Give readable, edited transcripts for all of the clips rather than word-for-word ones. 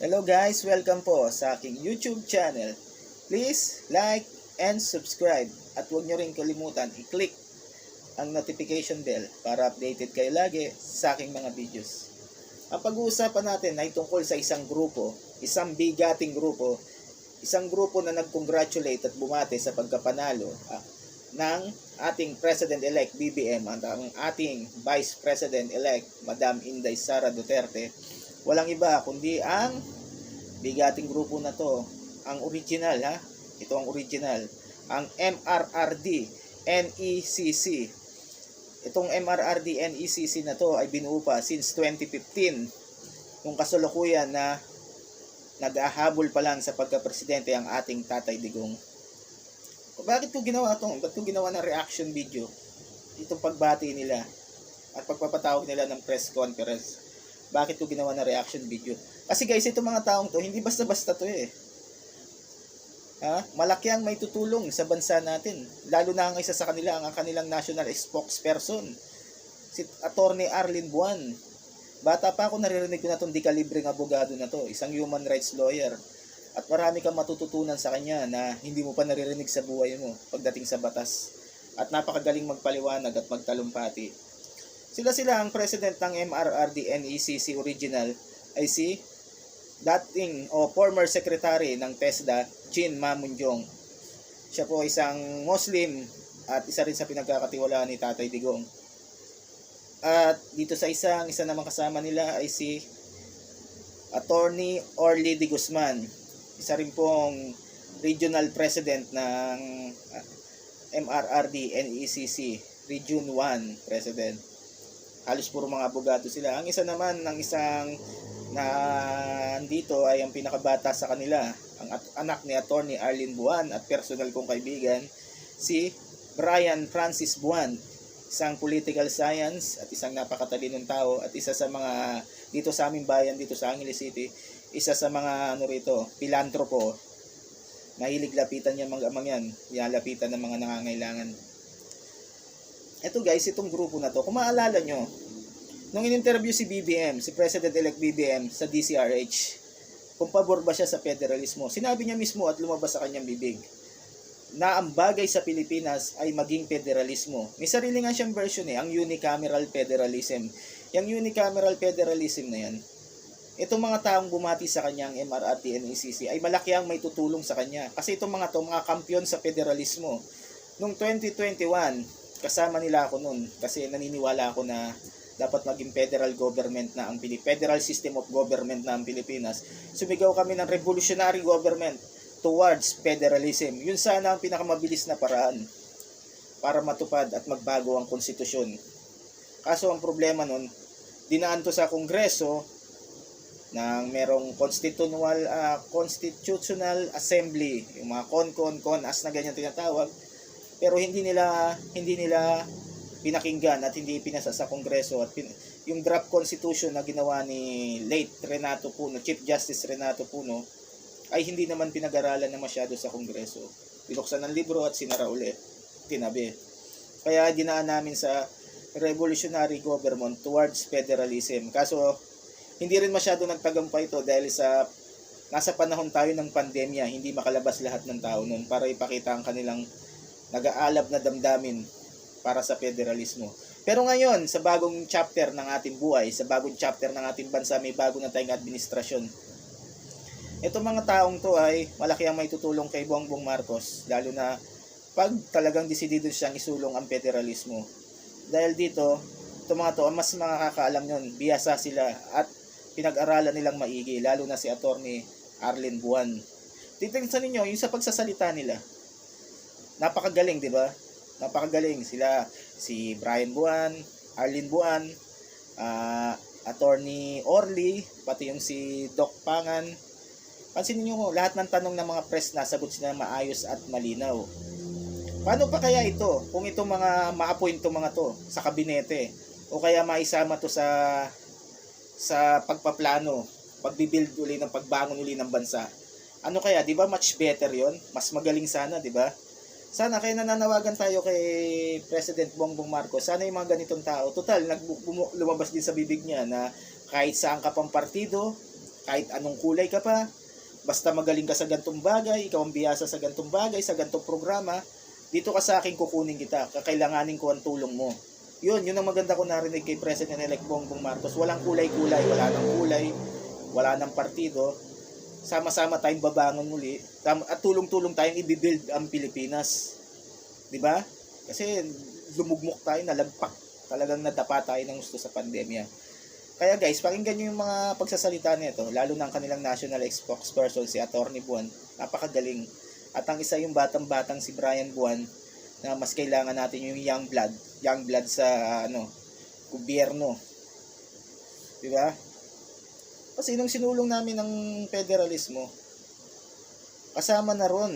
Hello guys, welcome po sa aking YouTube channel. Please like and subscribe at huwag nyo rin kalimutan i-click ang notification bell para updated kayo lagi sa aking mga videos. Ang pag-uusapan natin ay tungkol sa isang grupo, isang bigating grupo, isang grupo na nag-congratulate at bumate sa pagkapanalo ng ating President-elect BBM at ang ating Vice President-elect Madam Inday Sara Duterte. Walang iba kundi ang bigating grupo na to, ang original ito ang original, ang MRRD NECC. Itong MRRD NECC na to ay binuo pa since 2015, nung kasalukuyan na nag-ahabol pa lang sa pagka-presidente ang ating Tatay Digong. Bakit ko ginawa ito? Bakit ko ginawa ng reaction video? Itong pagbati nila at pagpapatawag nila ng press conference. Bakit ko ginawa ng reaction video? Kasi guys, itong mga taong to, hindi basta-basta to malaki ang may tutulong sa bansa natin. Lalo na ang isa sa kanila, ang kanilang national spokesperson, si Attorney Arlene Buwan. Bata pa ako, naririnig ko na itong di-kalibreng abogado na to, isang human rights lawyer. At marami kang matututunan sa kanya na hindi mo pa naririnig sa buhay mo pagdating sa batas. At napakagaling magpaliwanag at magtalumpati. Sila ang president ng MRRD NECC original ay si dating o former secretary ng TESDA, Chin Mamunjong. Siya po isang Muslim at isa rin sa pinagkakatiwalaan ni Tatay Digong. At dito sa isa naman kasama nila ay si Attorney Orly de Guzman, isa rin pong regional president ng MRRD NECC, Region 1 president. Halos puro mga abogado sila. Ang isa naman ng isang na dito ay ang pinakabata sa kanila, ang anak ni Attorney Arlene Buwan at personal kong kaibigan, si Brian Francis Buwan, isang political science at isang napakatalinong tao at isa sa mga dito sa aming bayan, dito sa Angeles City, isa sa mga pilantropo. Mahilig lapitan niya mga amang yan, lapitan ng mga nangangailangan. Ito guys, itong grupo na to, kung maalala nyo, nung in-interview si BBM, si President-elect BBM sa DCRH, kung pabor ba siya sa federalismo, sinabi niya mismo at lumabas sa kanyang bibig na ang bagay sa Pilipinas ay maging federalismo. May sarili nga siyang version ang unicameral federalism. Yung unicameral federalism na yan, itong mga taong bumati sa kanyang MRRT NECC ay malaki ang may tutulong sa kanya. Kasi itong mga kampiyon sa federalismo. Noong 2021, kasama nila ako noon kasi naniniwala ako na dapat maging federal government na ang federal system of government na ang Pilipinas. Sumigaw kami ng revolutionary government towards federalism. Yun sana ang pinakamabilis na paraan para matupad at magbago ang konstitusyon. Kaso ang problema nun, dinaan to sa Kongreso ng merong constitutional assembly, yung mga con-as na ganyan tinatawag, pero hindi nila pinakinggan at hindi pinasa sa Kongreso. At yung draft constitution na ginawa ni late Renato Puno, Chief Justice Renato Puno, ay hindi naman pinag-aralan na masyado sa Kongreso. Binuksan ng libro at sinara ulit, tinabi. Kaya dinaan namin sa revolutionary government towards federalism. Kaso hindi rin masyado nagtagumpay ito dahil sa nasa panahon tayo ng pandemya, hindi makalabas lahat ng tao noon para ipakita ang kanilang nag-aalab na damdamin para sa federalismo. Pero ngayon, sa bagong chapter ng ating buhay, sa bagong chapter ng ating bansa, may bago na tayong administrasyon. Itong mga taong to ay malaki ang may tutulong kay Bongbong Marcos, lalo na pag talagang desidido siyang isulong ang federalismo. Dahil dito, itong mga to, mas makakaalam yun, biyasa sila at pinag-aralan nilang maigi, lalo na si Attorney Arlene Buwan. Titingnan ninyo, yung sa pagsasalita nila, napakagaling, di ba? Napakagaling sila, si Brian Buwan, Arlene Buwan, Attorney Orly, pati yung si Doc Pangan. Pansinin niyo lahat ng tanong ng mga press nasagot sila maayos at malinaw. Paano pa kaya ito kung itong mga ma-appoint itong mga to sa kabinete o kaya maisama to sa pagpaplano, pagbibuild uli ng pagbangon uli ng bansa? Ano kaya, di ba much better yon? Mas magaling sana, di ba? Sana kaya nananawagan tayo kay President Bongbong Marcos, sana yung mga ganitong tao, total, lumabas din sa bibig niya na kahit saan ka pang partido, Kahit anong kulay ka pa, basta magaling ka sa gantong bagay, ikaw ang biyasa sa gantong bagay, sa gantong programa, dito ka sa akin, kukunin kita, kakailanganin ko ang tulong mo. Yun ang maganda ko narinig kay President-elect Bongbong Marcos. Walang kulay-kulay, wala nang kulay, wala nang partido. Sama-sama tayong babangon muli at tulong-tulong tayong i-build ang Pilipinas. 'Di ba? Kasi lumugmok tayo, nalagpak, talagang nadapa tayo ng gusto sa pandemya. Kaya guys, pakinggan niyo yung mga pagsasalita nito, lalo ng kanilang national spokesperson si Atty. Buwan. Napakagaling. At ang isa yung batang-batang si Brian Buwan, na mas kailangan natin yung young blood sa gobyerno. 'Di ba? Kasi nung sinulong namin ng federalismo, kasama na ron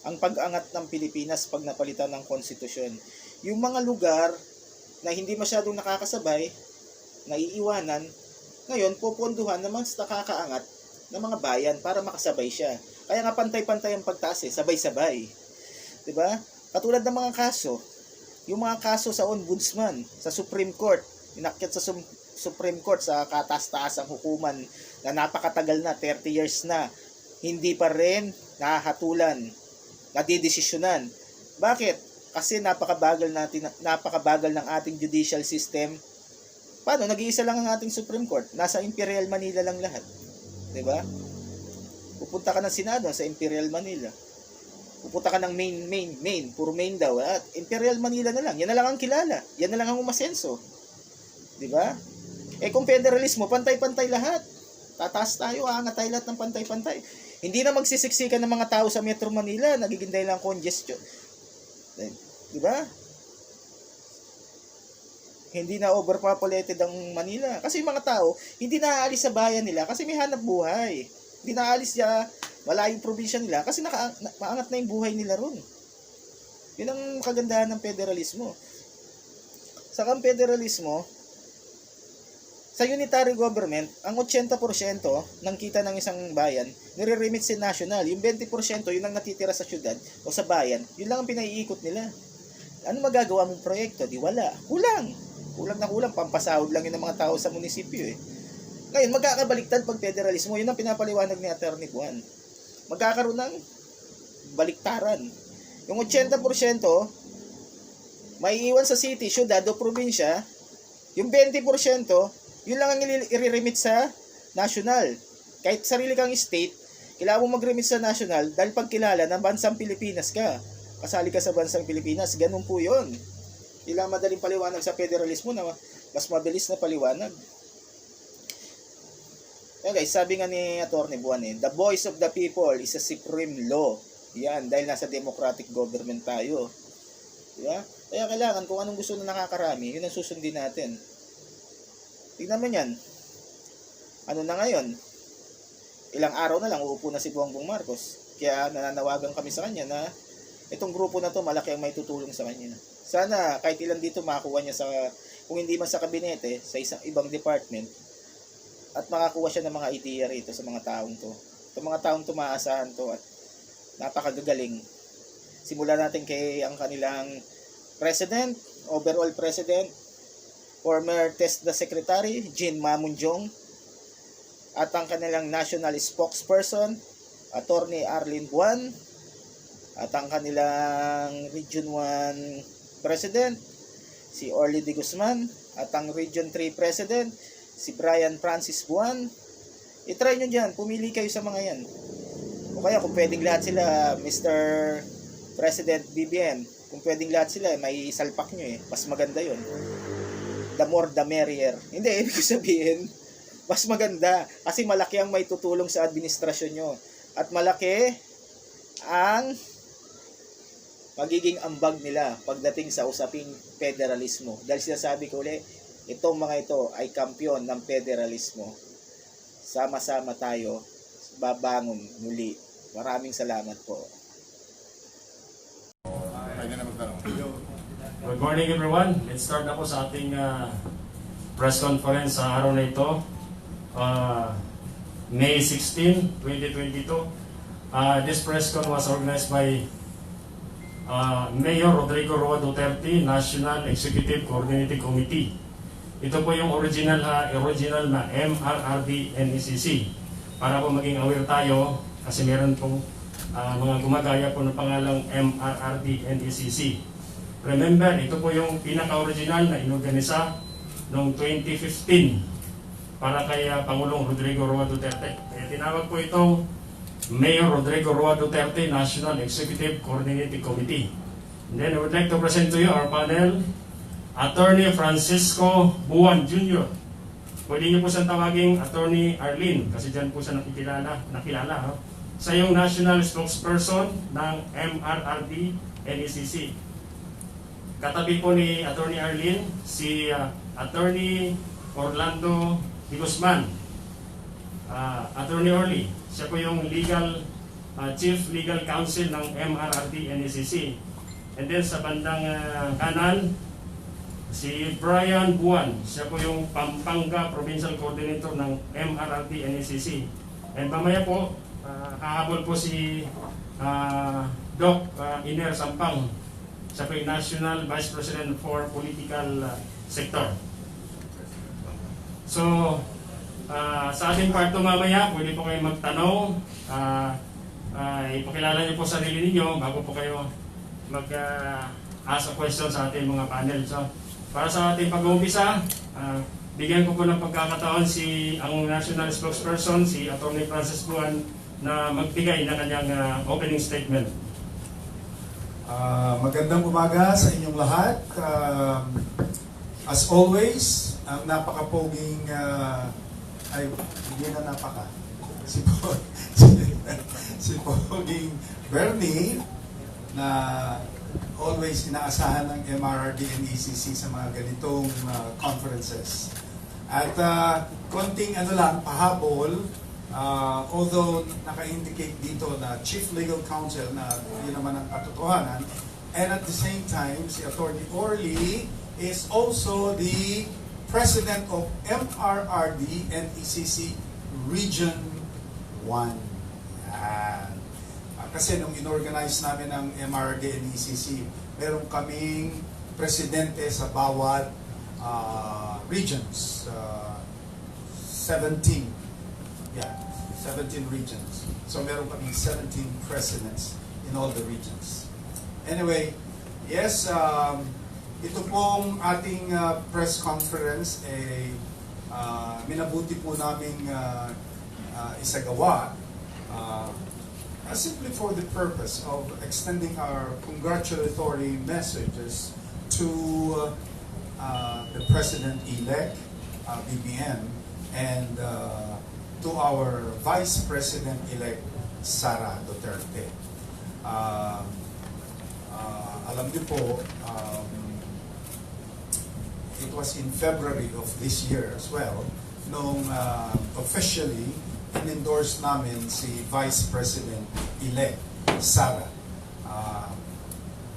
ang pag-angat ng Pilipinas pag napalitan ng konstitusyon. Yung mga lugar na hindi masyadong nakakasabay, naiiwanan, ngayon pupunduhan na mas nakakaangat ng mga bayan para makasabay siya. Kaya nga pantay-pantay ang pagtaas, sabay-sabay. 'Di ba? Katulad ng mga kaso, yung mga kaso sa Ombudsman, sa Supreme Court, inakyat sa Supreme Court sa kataas-taasang hukuman na napakatagal na, 30 years na, hindi pa rin nahahatulan, nadidesisyonan. Bakit? Kasi napakabagal ng ating judicial system. Paano? Nag-iisa lang ang ating Supreme Court. Nasa Imperial Manila lang lahat. 'Di ba? Pupunta ka ng Senado sa Imperial Manila. Pupunta ka ng main, puro main daw. At Imperial Manila na lang. Yan na lang ang kilala. Yan na lang ang umasenso. 'Di ba? Kung federalismo, pantay-pantay lahat. Tataas tayo, aangat tayo lahat ng pantay-pantay. Hindi na magsisiksikan ng mga tao sa Metro Manila, nagiging dahil lang congestion. Di ba? Hindi na overpopulated ang Manila. Kasi yung mga tao, hindi na aalis sa bayan nila kasi may hanap buhay. Hindi na aalis sa malayong probinsya nila kasi maangat na yung buhay nila ron. Yun ang kagandahan ng federalismo. Sa federalismo, sa unitary government, ang 80% ng kita ng isang bayan, nire-remit sa national. Yung 20%, yun ang natitira sa syudad o sa bayan, yun lang ang pinaiikot nila. Ano magagawa mong proyekto? Di wala. Kulang na kulang. Pampasahod lang yun ng mga tao sa munisipyo eh. Ngayon, magkakabaliktad pag federalismo. Yun ang pinapaliwanag ni Atty. Buwan. Magkakaroon ng baliktaran. Yung 80%, may iwan sa city, syudad o probinsya. Yung 20%, yun lang ang i-remit sa national. Kahit sarili kang state, kailangan mo mag-remit sa national dahil pagkilala na bansang Pilipinas ka. Kasali ka sa bansang Pilipinas. Ganun po yun. Ilang madaling paliwanag sa federalismo na mas mabilis na paliwanag. Yan guys, sabi nga ni Atty. Buwan the voice of the people is a supreme law. Yan, dahil nasa democratic government tayo. Diba? Kaya kailangan kung anong gusto na nakakarami, yun ang susundin natin. Tignan mo yan. Ano na ngayon? Ilang araw na lang uupo na si Bongbong Marcos. Kaya nananawagan kami sa kanya na itong grupo na to malaki ang may tutulong sa kanya. Sana kahit ilan dito makakuha niya sa, kung hindi man sa kabinete, sa isang ibang department, at makakuha siya ng mga idea rito sa mga taong to. Itong mga taong to maaasahan to at napakagagaling. Simulan natin kay ang kanilang president, overall president, former TESDA Secretary, Jean Mamunjong, at ang kanilang national spokesperson, Atty. Arlene Buwan, at ang kanilang Region 1 President, si Orly de Guzman, at ang Region 3 President, si Brian Francis Buwan. I-try nyo dyan, pumili kayo sa mga yan. O kaya kung pwedeng lahat sila, Mr. President BBM, kung pwedeng lahat sila, may salpak nyo eh, mas maganda yun. The more the merrier. Hindi, ibig sabihin, mas maganda. Kasi malaki ang may tutulong sa administrasyon nyo. At malaki ang magiging ambag nila pagdating sa usaping federalismo. Dahil sinasabi ko ulit, itong mga ito ay kampyon ng federalismo. Sama-sama tayo, babangon muli. Maraming salamat po. Good morning everyone. Let's start na po sa ating press conference sa araw na ito. May 16, 2022. This press con was organized by Mayor Rodrigo Roa Duterte, National Executive Coordinating Committee. Ito po yung original na MRRD NECC. Para po maging aware tayo, kasi meron po mga gumagaya po ng pangalang MRRD NECC. Remember, ito po yung pinaka-original na inorganisa noong 2015 para kay Pangulong Rodrigo Roa Duterte. Kaya tinawag po itong Mayor Rodrigo Roa Duterte National Executive Coordinating Committee. And then I would like to present to you our panel, Attorney Francisco Buwan Jr. Pwede niyo po siyang tawaging Attorney Arlene kasi dyan po siya nakilala. Ha? Siya yung National Spokesperson ng MRRD NECC. Katabi po ni Attorney Arlene si Attorney Orlando Di Guzman. Attorney Orly, siya po yung Chief Legal Counsel ng MRRD NECC. And then sa bandang kanan, si Brian Buwan, siya po yung Pampanga Provincial Coordinator ng MRRD NECC. And mamaya po, hahabol po si Doc Iner Sampang, siya po yung National Vice President for Political Sector. So, sa ating part mamaya, pwede po kayo magtanong, ipakilala niyo po sarili ninyo bago po kayo mag-ask a question sa ating mga panel. So, para sa ating pag-uumpisa, bigyan ko po ng pagkakataon ang National Spokesperson, si Atty. Francis Buwan, na magbigay ng kanyang opening statement. Magandang umaga sa inyong lahat. As always, ang napakapoging, hindi na napaka, si Poging Bernie, na always inaasahan ng MRRD and ECC sa mga ganitong conferences. At konting pahabol, although naka-indicate dito na Chief Legal Counsel na yun naman ang katotohanan, and at the same time, si Attorney Orly is also the President of MRRD and ECC Region 1. Kasi nung inorganize namin ang MRRD and ECC, meron kaming presidente sa bawat regions. 17 regions. So meron kaming 17 presidents in all the regions. Anyway, yes, ito pong ating press conference minabuti po naming isagawa simply for the purpose of extending our congratulatory messages to the President-elect, BBM, and to our Vice President-elect, Sara Duterte. Alam niyo po, it was in February of this year as well, nung officially in-endorse namin si Vice President-elect Sara.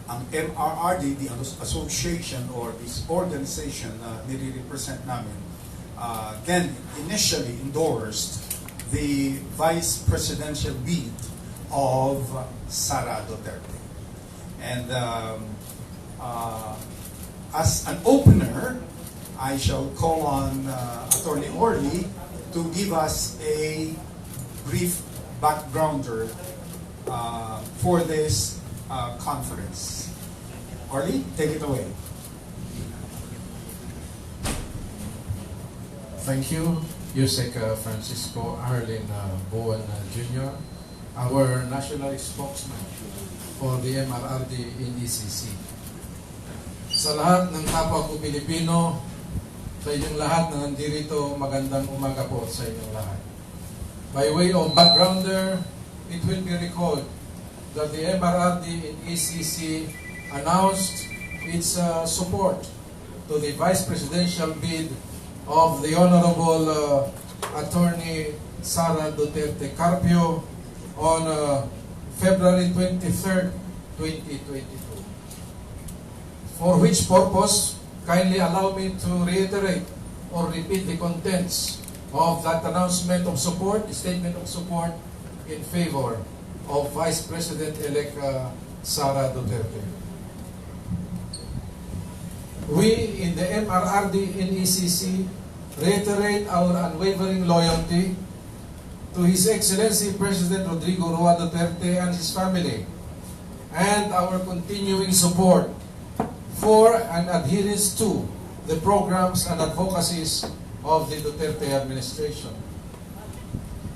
Ang MRRD, the association or this organization na nire-represent namin, then initially endorsed the Vice Presidential bid of Sara Duterte. And as an opener, I shall call on Attorney Orly to give us a brief backgrounder for this conference. Orly, take it away. Thank you, Yusek Francisco Arlene Buwan Jr., our national spokesman for the MRRD in ECC. Sa lahat ng kapwa ko Pilipino, sa inyong lahat na nandito, magandang umaga po sa inyong lahat. By way of backgrounder, it will be recalled that the MRRD in ECC announced its support to the Vice Presidential bid of the Honorable Attorney Sara Duterte Carpio on February 23rd, 2022. For which purpose, kindly allow me to reiterate or repeat the contents of that announcement of support, the statement of support in favor of Vice President-elect Sara Duterte. We in the MRRD NECC reiterate our unwavering loyalty to His Excellency President Rodrigo Roa Duterte and his family, and our continuing support for and adherence to the programs and advocacies of the Duterte administration.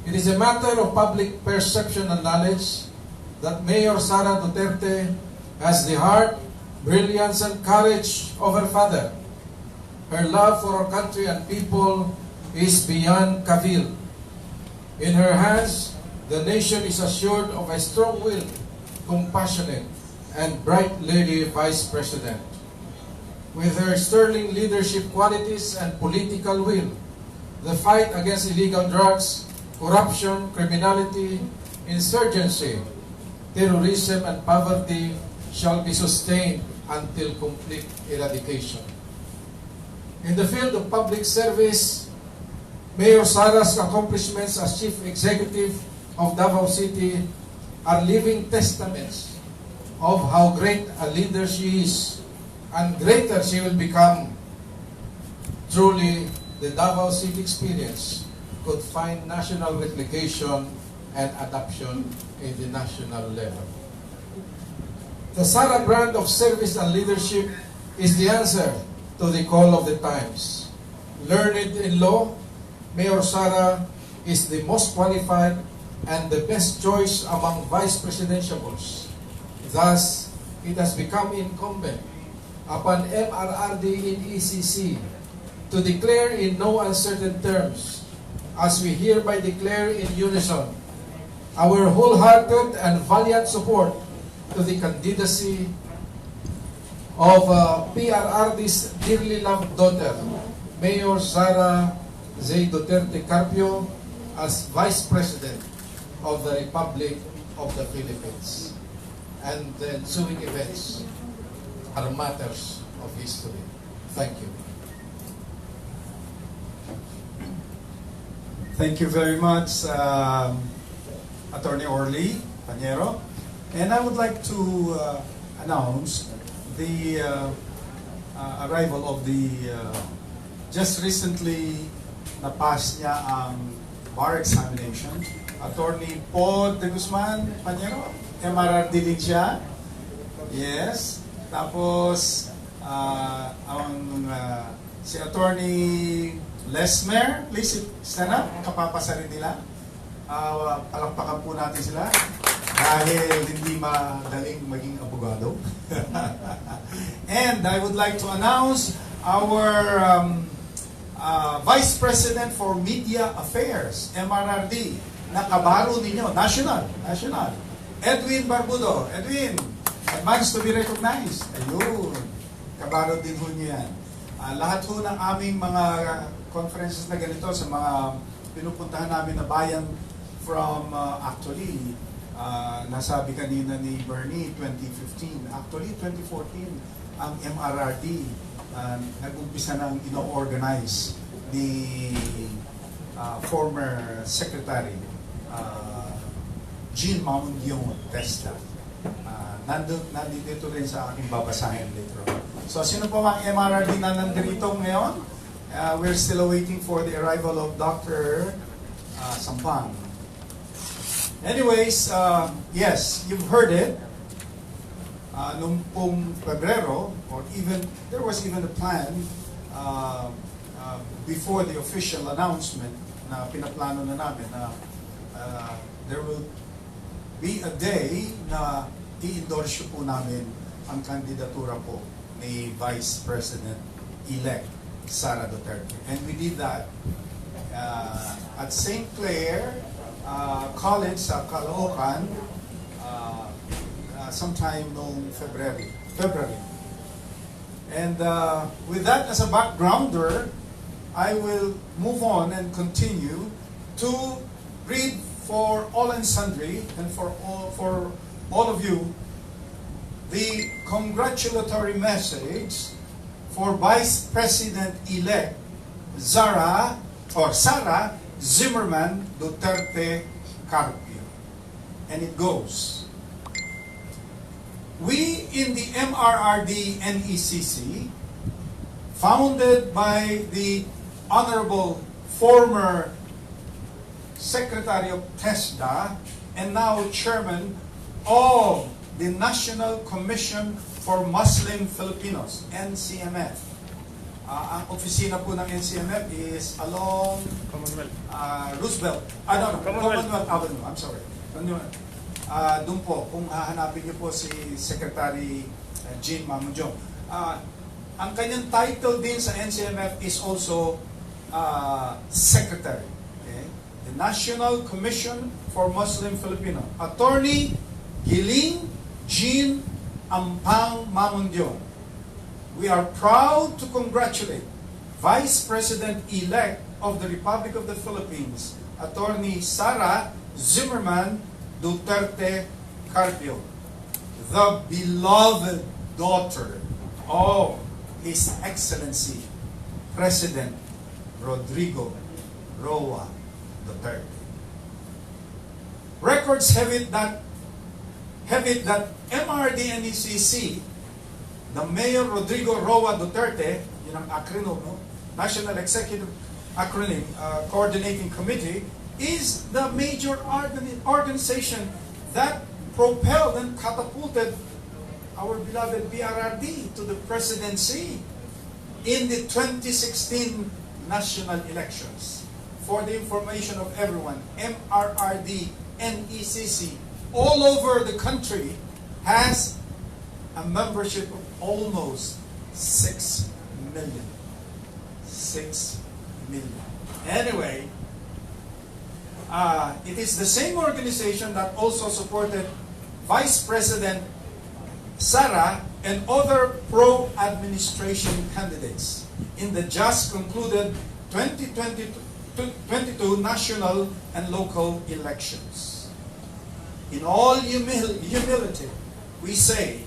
It is a matter of public perception and knowledge that Mayor Sara Duterte has the heart, brilliance, and courage of her father. Her love for our country and people is beyond cavil. In her hands, the nation is assured of a strong-willed, compassionate, and bright lady Vice President. With her sterling leadership qualities and political will, the fight against illegal drugs, corruption, criminality, insurgency, terrorism, and poverty shall be sustained until complete eradication. In the field of public service, Mayor Sara's accomplishments as Chief Executive of Davao City are living testaments of how great a leader she is, and greater she will become. Truly, the Davao City experience could find national replication and adoption in the national level. The Sara brand of service and leadership is the answer to the call of the times. Learned in law, Mayor Sara is the most qualified and the best choice among vice presidentiables. Thus, it has become incumbent upon MRRD in ECC to declare in no uncertain terms, as we hereby declare in unison, our wholehearted and valiant support to the candidacy of PRRD's dearly loved daughter, Mayor Sara Z. Duterte Carpio, as Vice President of the Republic of the Philippines. And the ensuing events are matters of history. Thank you. Thank you very much, Attorney Orly Pañero. And I would like to announce the arrival of the just recently na-pass niya ang bar examination, Attorney Paul de Guzman Pañero, MRRD din siya. Yes. Tapos, si Attorney Lesmer, please stand up, kapapasa rin nila. Palakpakan po natin sila dahil hindi madaling maging abogado. And I would like to announce our Vice President for Media Affairs, MRRD, na kabaro ninyo, national, Edwin Barbudo. Edwin, advance to be recognized. Ayun, kabaro din ho niyo yan. Lahat ho ng aming mga conferences na ganito sa mga pinupuntahan namin na bayan from actually, nasabi kanina ni Bernie, 2015. Actually, 2014, ang MRRD nag-umpisa ng ino-organize ni former Secretary Jean Mamundiong Testa. Nandito rin sa aking babasahin later on. So, sino po mga MRRD na nandito ngayon? We're still waiting for the arrival of Dr. Sampang. Anyways, yes, you've heard it. Noong pong Pebrero, or even, there was even a plan before the official announcement na pinaplano na namin na there will be a day na i-endorse po namin ang kandidatura po ni Vice President-elect Sara Duterte. And we did that at St. Clair College sa Caloocan sometime noong February. And with that as a backgrounder, I will move on and continue to read for all and sundry and for all of you the congratulatory message for Vice President-elect Sara Zimmerman Duterte Carpio. And it goes, we in the MRRD NECC founded by the Honorable former Secretary of TESDA and now Chairman of the National Commission for Muslim Filipinos, NCMF. Ang opisina po ng NCMF is along Roosevelt. Commonwealth Avenue. I'm sorry. Doon po, kung hahanapin niyo po si Secretary Jean Mamunjong. Ang kanyang title din sa NCMF is also Secretary. Okay? The National Commission for Muslim Filipino. Attorney Giling Jean Ampang Mamunjong. We are proud to congratulate Vice President-elect of the Republic of the Philippines, Attorney Sara Zimmerman Duterte Carpio, the beloved daughter of His Excellency President Rodrigo Roa Duterte. Records have it that MRD and ECC, the Mayor Rodrigo Roa Duterte, yun ang acronym, no? National Executive Acronym Coordinating Committee, is the major organization that propelled and catapulted our beloved PRRD to the presidency in the 2016 national elections. For the information of everyone, MRRD and ECC all over the country has a membership of almost 6 million. 6 million. Anyway, it is the same organization that also supported Vice President Sara and other pro-administration candidates in the just concluded 2022 national and local elections. In all humility, we say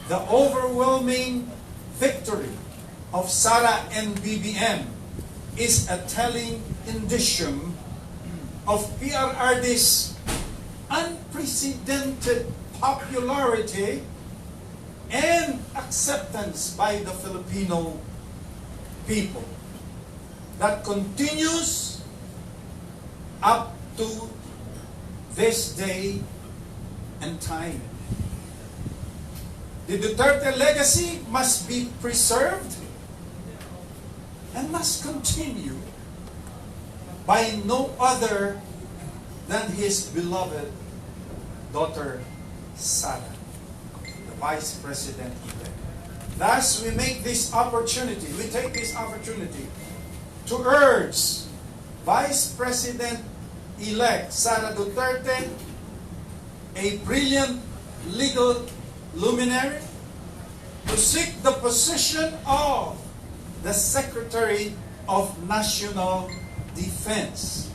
the overwhelming victory of Sara and BBM is a telling indicium of PRRD's unprecedented popularity and acceptance by the Filipino people that continues up to this day and time. The Duterte legacy must be preserved and must continue by no other than his beloved daughter, Sara, the Vice President-elect. Thus, we take this opportunity to urge Vice President-elect Sara Duterte, a brilliant legal luminary, to seek the position of the Secretary of National Defense,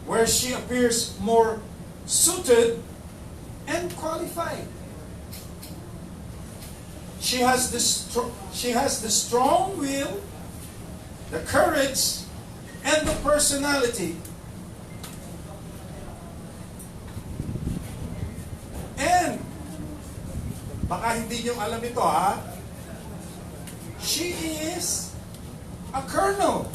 where she appears more suited and qualified. She has the strong will, the courage, and the personality. And baka hindi niyo alam ito, ha? She is a colonel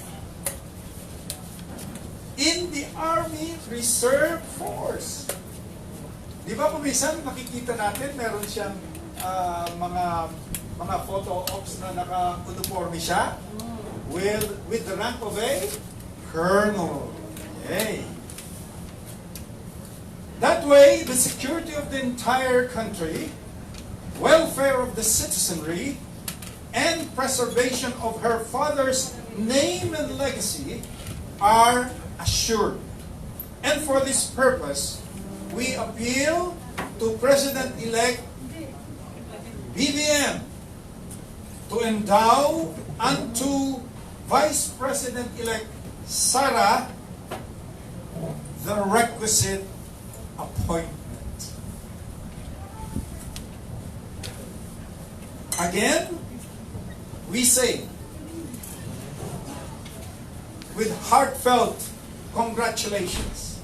in the Army Reserve Force. Di ba kumisan makikita natin meron siyang mga photo ops na naka-uniforme siya with the rank of a colonel. Yay! That way, the security of the entire country, welfare of the citizenry, and preservation of her father's name and legacy are assured. And for this purpose, we appeal to President-elect BBM to endow unto Vice President-elect Sara the requisite appointment. Again, we say, with heartfelt congratulations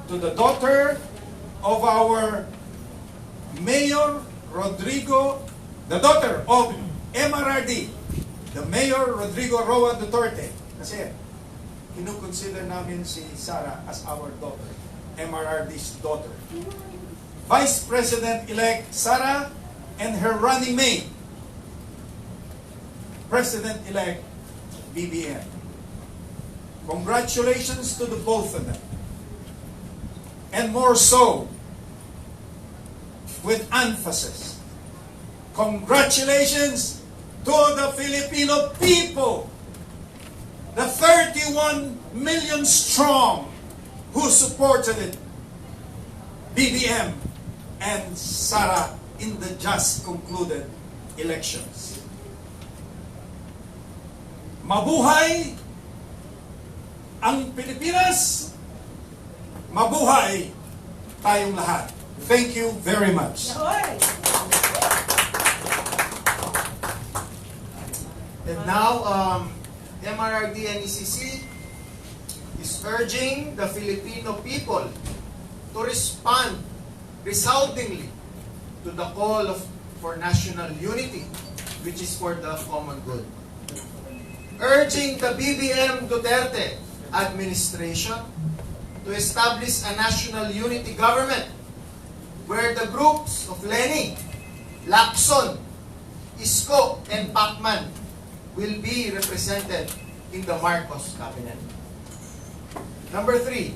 to the daughter of our Mayor Rodrigo, the daughter of MRRD, the Mayor Rodrigo Roa Duterte, kasi kinukonsider namin si Sara as our daughter, MRRD's daughter. Vice President-elect Sara and her running mate, President-elect BBM. Congratulations to the both of them. And more so, with emphasis, congratulations to the Filipino people, the 31 million strong who supported it, BBM and Sara in the just concluded elections. Mabuhay ang Pilipinas! Mabuhay tayong lahat! Thank you very much. And now, MRRD and ECC is urging the Filipino people to respond resoundingly to the call for national unity, which is for the common good. Urging the BBM Duterte administration to establish a national unity government where the groups of Lenny, Lacson, Isko, and Pacman will be represented in the Marcos cabinet. Number 3,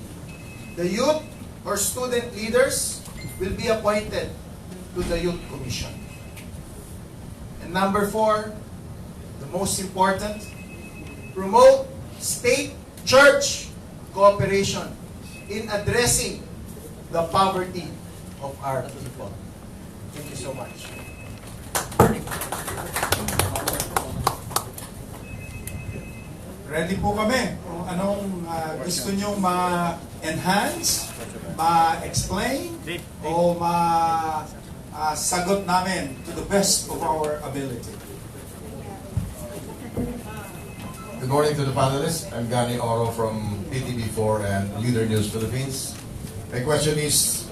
the youth or student leaders will be appointed to the Youth Commission. And number 4, the most important, promote state-church cooperation in addressing the poverty of our people. Thank you so much. Ready po kami kung anong gusto nyo ma-enhance, ma-explain, o ma-sagot namin to the best of our ability. Good morning to the panelists. I'm Gani Oro from PTV4 and Leader News Philippines. My question is,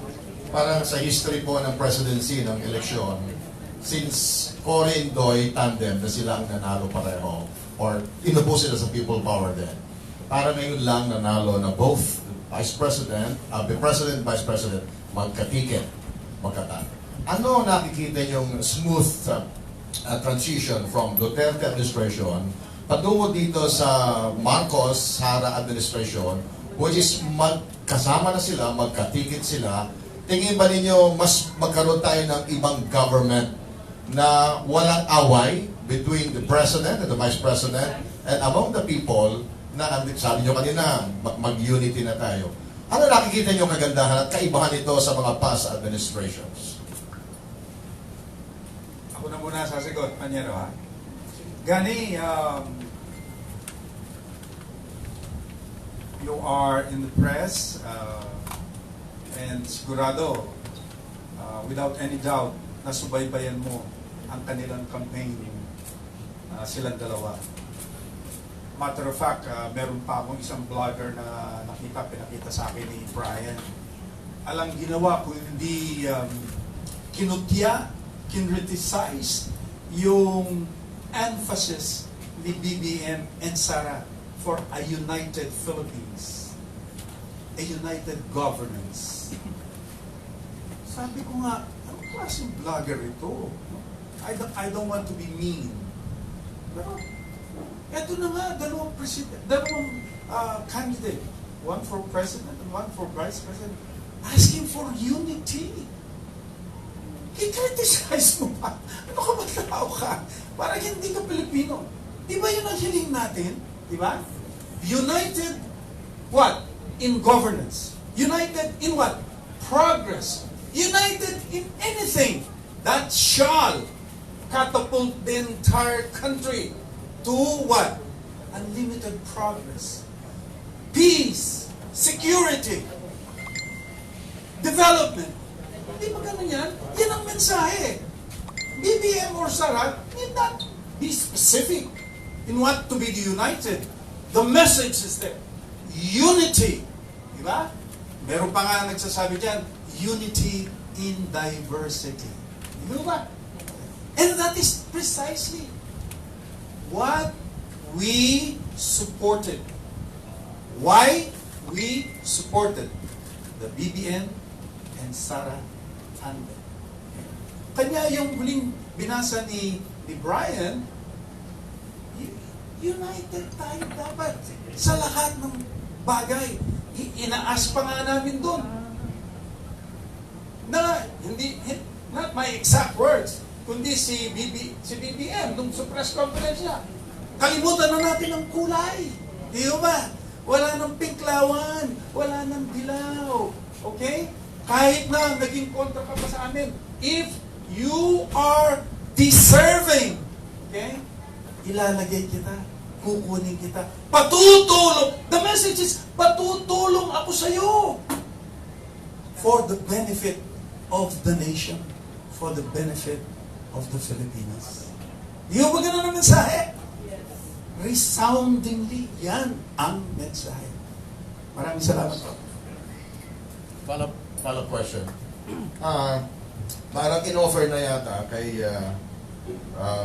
parang sa history po ng presidency ng eleksyon, since Cory Inday tandem na sila ang nanalo pareho, or inupo sila sa people power din, para ngayon lang nanalo na both Vice President, President, Vice President, magkatiket, magkatan. Ano nakikita yung smooth transition from Duterte administration patungo dito sa Marcos-Sara administration, which is magkasama na sila, magkatikit sila? Tingin ba ninyo mas magkaroon tayo ng ibang government na walang away between the President and the Vice President and among the people na sabi nyo kanina, mag-unity na tayo? Ano nakikita nyo kagandahan at kaibahan ito sa mga past administrations? Ako na muna sasagot, Panyero, ha? Gani, you are in the press and sigurado, without any doubt, nasubaybayan mo ang kanilang campaign, silang dalawa. Matter of fact, meron pa akong isang vlogger na pinakita sa akin ni Brian. Alang ginawa kung hindi kinutya, kinriticize yung emphasis ni BBM and Sara for a united Philippines, a united governance. Sabi ko nga, anong klaseng vlogger ito? I don't want to be mean. Pero, eto na nga, dalawang candidate, one for president and one for vice president, asking for unity. I-criticize mo pa. Ano ka ba tao ka? Parang hindi ka Pilipino. Di ba yun ang hiling natin? Di ba? United, what? In governance. United in what? Progress. United in anything that shall catapult the entire country to what? Unlimited progress. Peace. Security. Development. Hindi ba ganun yan? Yan ang mensahe. BBM or Sara need not be specific in what to be united. The message is there. Unity. Diba? Meron pa nga nagsasabi dyan, unity in diversity. Diba ba? And that is precisely what we supported. Why we supported the BBM and Sara Anday. Kanya yung huling binasa ni Brian, united tayo dapat sa lahat ng bagay. Inaas pa nga namin doon na hindi, not my exact words, kundi si BBM nung sa press conference niya. Kalimutan na natin ang kulay. Di ba? Wala nang pinklawan, wala nang dilaw. Okay? Kahit na naging kontra ka pa sa amin, if you are deserving, okay? Ilalagay kita, kukunin kita, patutulong. The message is, patutulong ako sa iyo for the benefit of the nation, for the benefit of the Filipinos. Di ba ganun ang mensahe? Resoundingly, yan ang mensahe. Maraming salamat po. Follow question. Parang in-offer na yata kay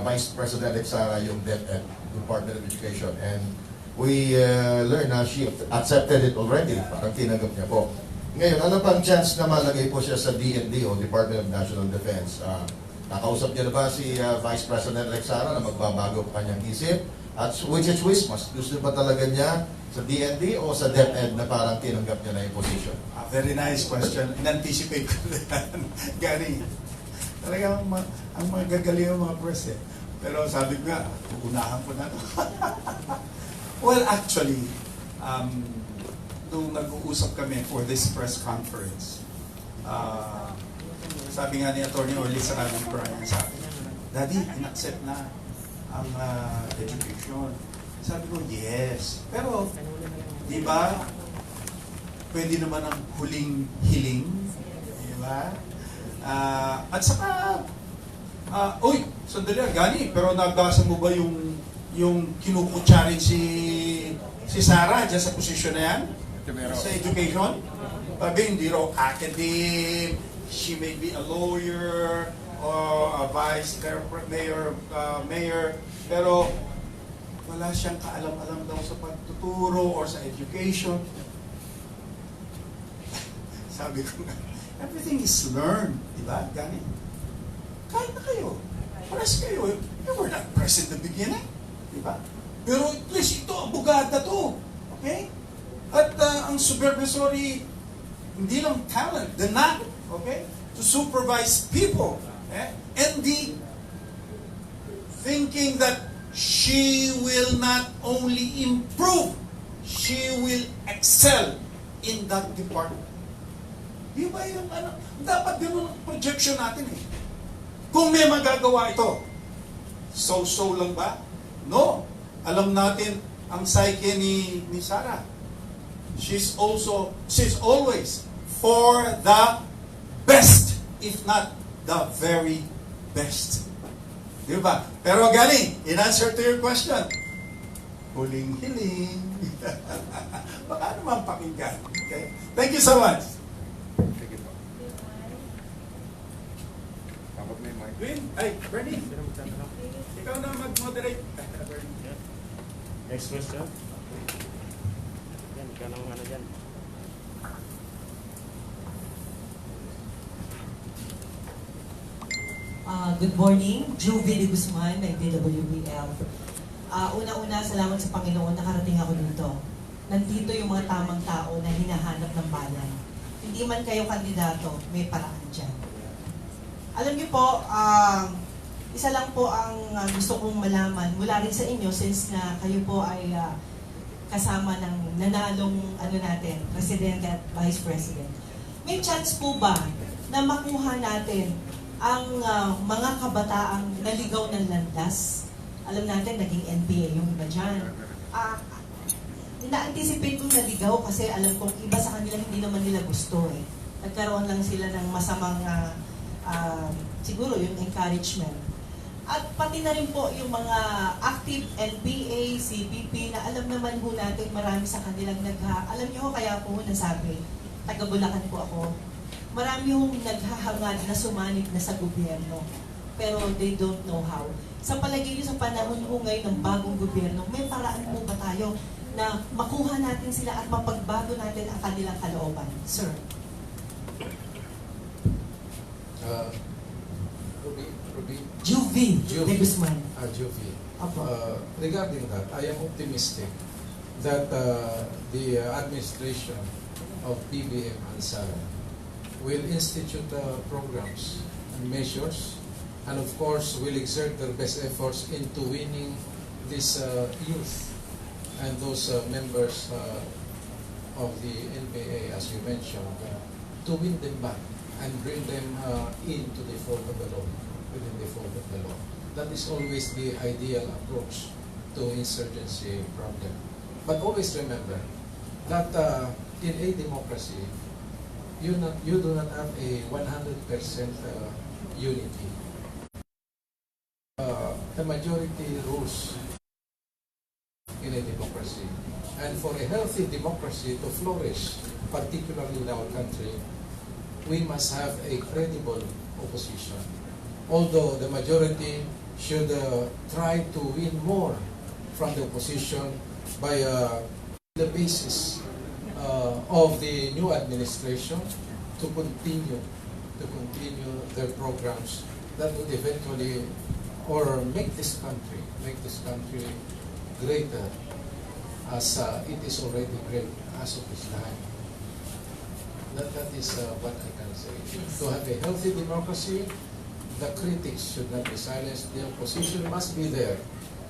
Vice President Sara yung DepEd, Department of Education, and we learned na she accepted it already. Parang tinanggap niya po. Ngayon, ano pang chance na malagay po siya sa DND o Department of National Defense? Nakausap niya na ba si Vice President Sara na magbabago pa kanyang isip? At which is mas gusto ba talaga niya sa DND o sa DepEd na parang tinanggap niya na yung position? Very nice question. In-anticipate ko yan. Gary, talagang ang mga gagaling ang mga press eh. Pero sabi ko nga, uunahan ko na. Well, actually, nung nag-uusap kami for this press conference, sabi nga ni Atty. Orly sa Brian, sabi, Daddy, in-accept na ang education. Sabi ko, yes. Pero, di ba, pwede naman ang huling hiling. Di ba? At saka, uy, sandali, Gani, pero nabasa mo ba yung kinukutsarin si Sara dyan sa posisyon na yan? Sa education? Sabi, hindi raw academic, she may be a lawyer, or a vice mayor, pero wala siyang kaalam-alam daw sa pagtuturo or sa education. Sabi ko nga, everything is learned, di ba? Gani? Kahit na kayo, pares kayo, you were not present in the beginning, di ba? Pero at least ito, abogada to, okay? At ang supervisory, hindi lang talent, the knack, okay? To supervise people. And the thinking that she will not only improve, she will excel in that department. Di ba yung dapat ganun ang projection natin eh. Kung may magagawa ito, so lang ba? No. Alam natin ang psyche ni Sara. She's always for the best, if not the very best. Di ba? Pero galing, in answer to your question, huling-hiling. Baka naman pakinggan. Okay? Thank you so much. Bernie, ikaw na mag-moderate. Next question. Yan, ikaw na ano dyan. Good morning, Juvie de Guzman, ng PBBM. Una-una, salamat sa Panginoon, nakarating ako dito. Nandito yung mga tamang tao na hinahanap ng bayan. Hindi man kayo kandidato, may paraan dyan. Alam niyo po, isa lang po ang gusto kong malaman mula rin sa inyo since na kayo po ay kasama ng nanalong Presidente at Vice President. May chance po ba na makuha natin ang mga kabataang naligaw ng landas? Alam natin, naging NPA yung iba dyan. Ina-anticipate kong naligaw kasi alam kong iba sa kanila hindi naman nila gusto eh. Nagkaroon lang sila ng masamang siguro yung encouragement. At pati na rin po yung mga active NPA, CBP na alam naman po natin marami sa kanilang alam niyo kaya po nasabi, taga Bulacan po ako, marami yung naghahangad na sumanib na sa gobyerno. pero they don't know how. Sa palagay niyo, sa panahon po ngayon ng bagong gobyerno, may paraan po ba tayo na makuha natin sila at mapagbago natin ang kanilang kalooban? Sir. Ruby, Juvie de Guzman. Juvie. Opo. Regarding that, I am optimistic that the administration of PBBM and sila will institute programs and measures, and of course will exert their best efforts into winning this youth and those members of the NBA, as you mentioned, to win them back and bring them into the fold of the law, within the fold of the law. That is always the ideal approach to insurgency problem. But always remember that in a democracy, you do not have a 100% unity. The majority rules in a democracy. And for a healthy democracy to flourish, particularly in our country, we must have a credible opposition. Although the majority should try to win more from the opposition by the basis of the new administration to continue their programs that would eventually or make this country greater as it is already great as of this time. That is what I can say. To have a healthy democracy, the critics should not be silenced. The opposition must be there.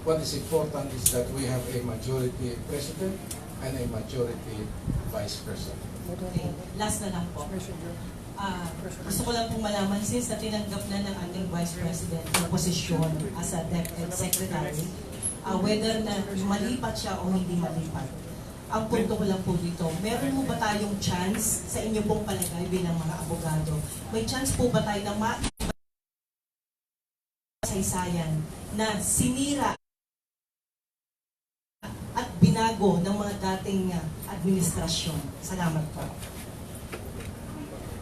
What is important is that we have a majority president and a majority vice president. Okay. Last na lang po. Gusto ko lang pong malaman, since na tinanggap na ng ating Vice President yung posisyon as a DepEd Secretary, whether na malipat siya o hindi malipat. Ang punto ko lang po dito, meron mo ba tayong chance sa inyo pong palagay bilang mga abogado? May chance po ba tayo na masaysayan na sinira at binago ng mga dating administrasyon? Salamat po.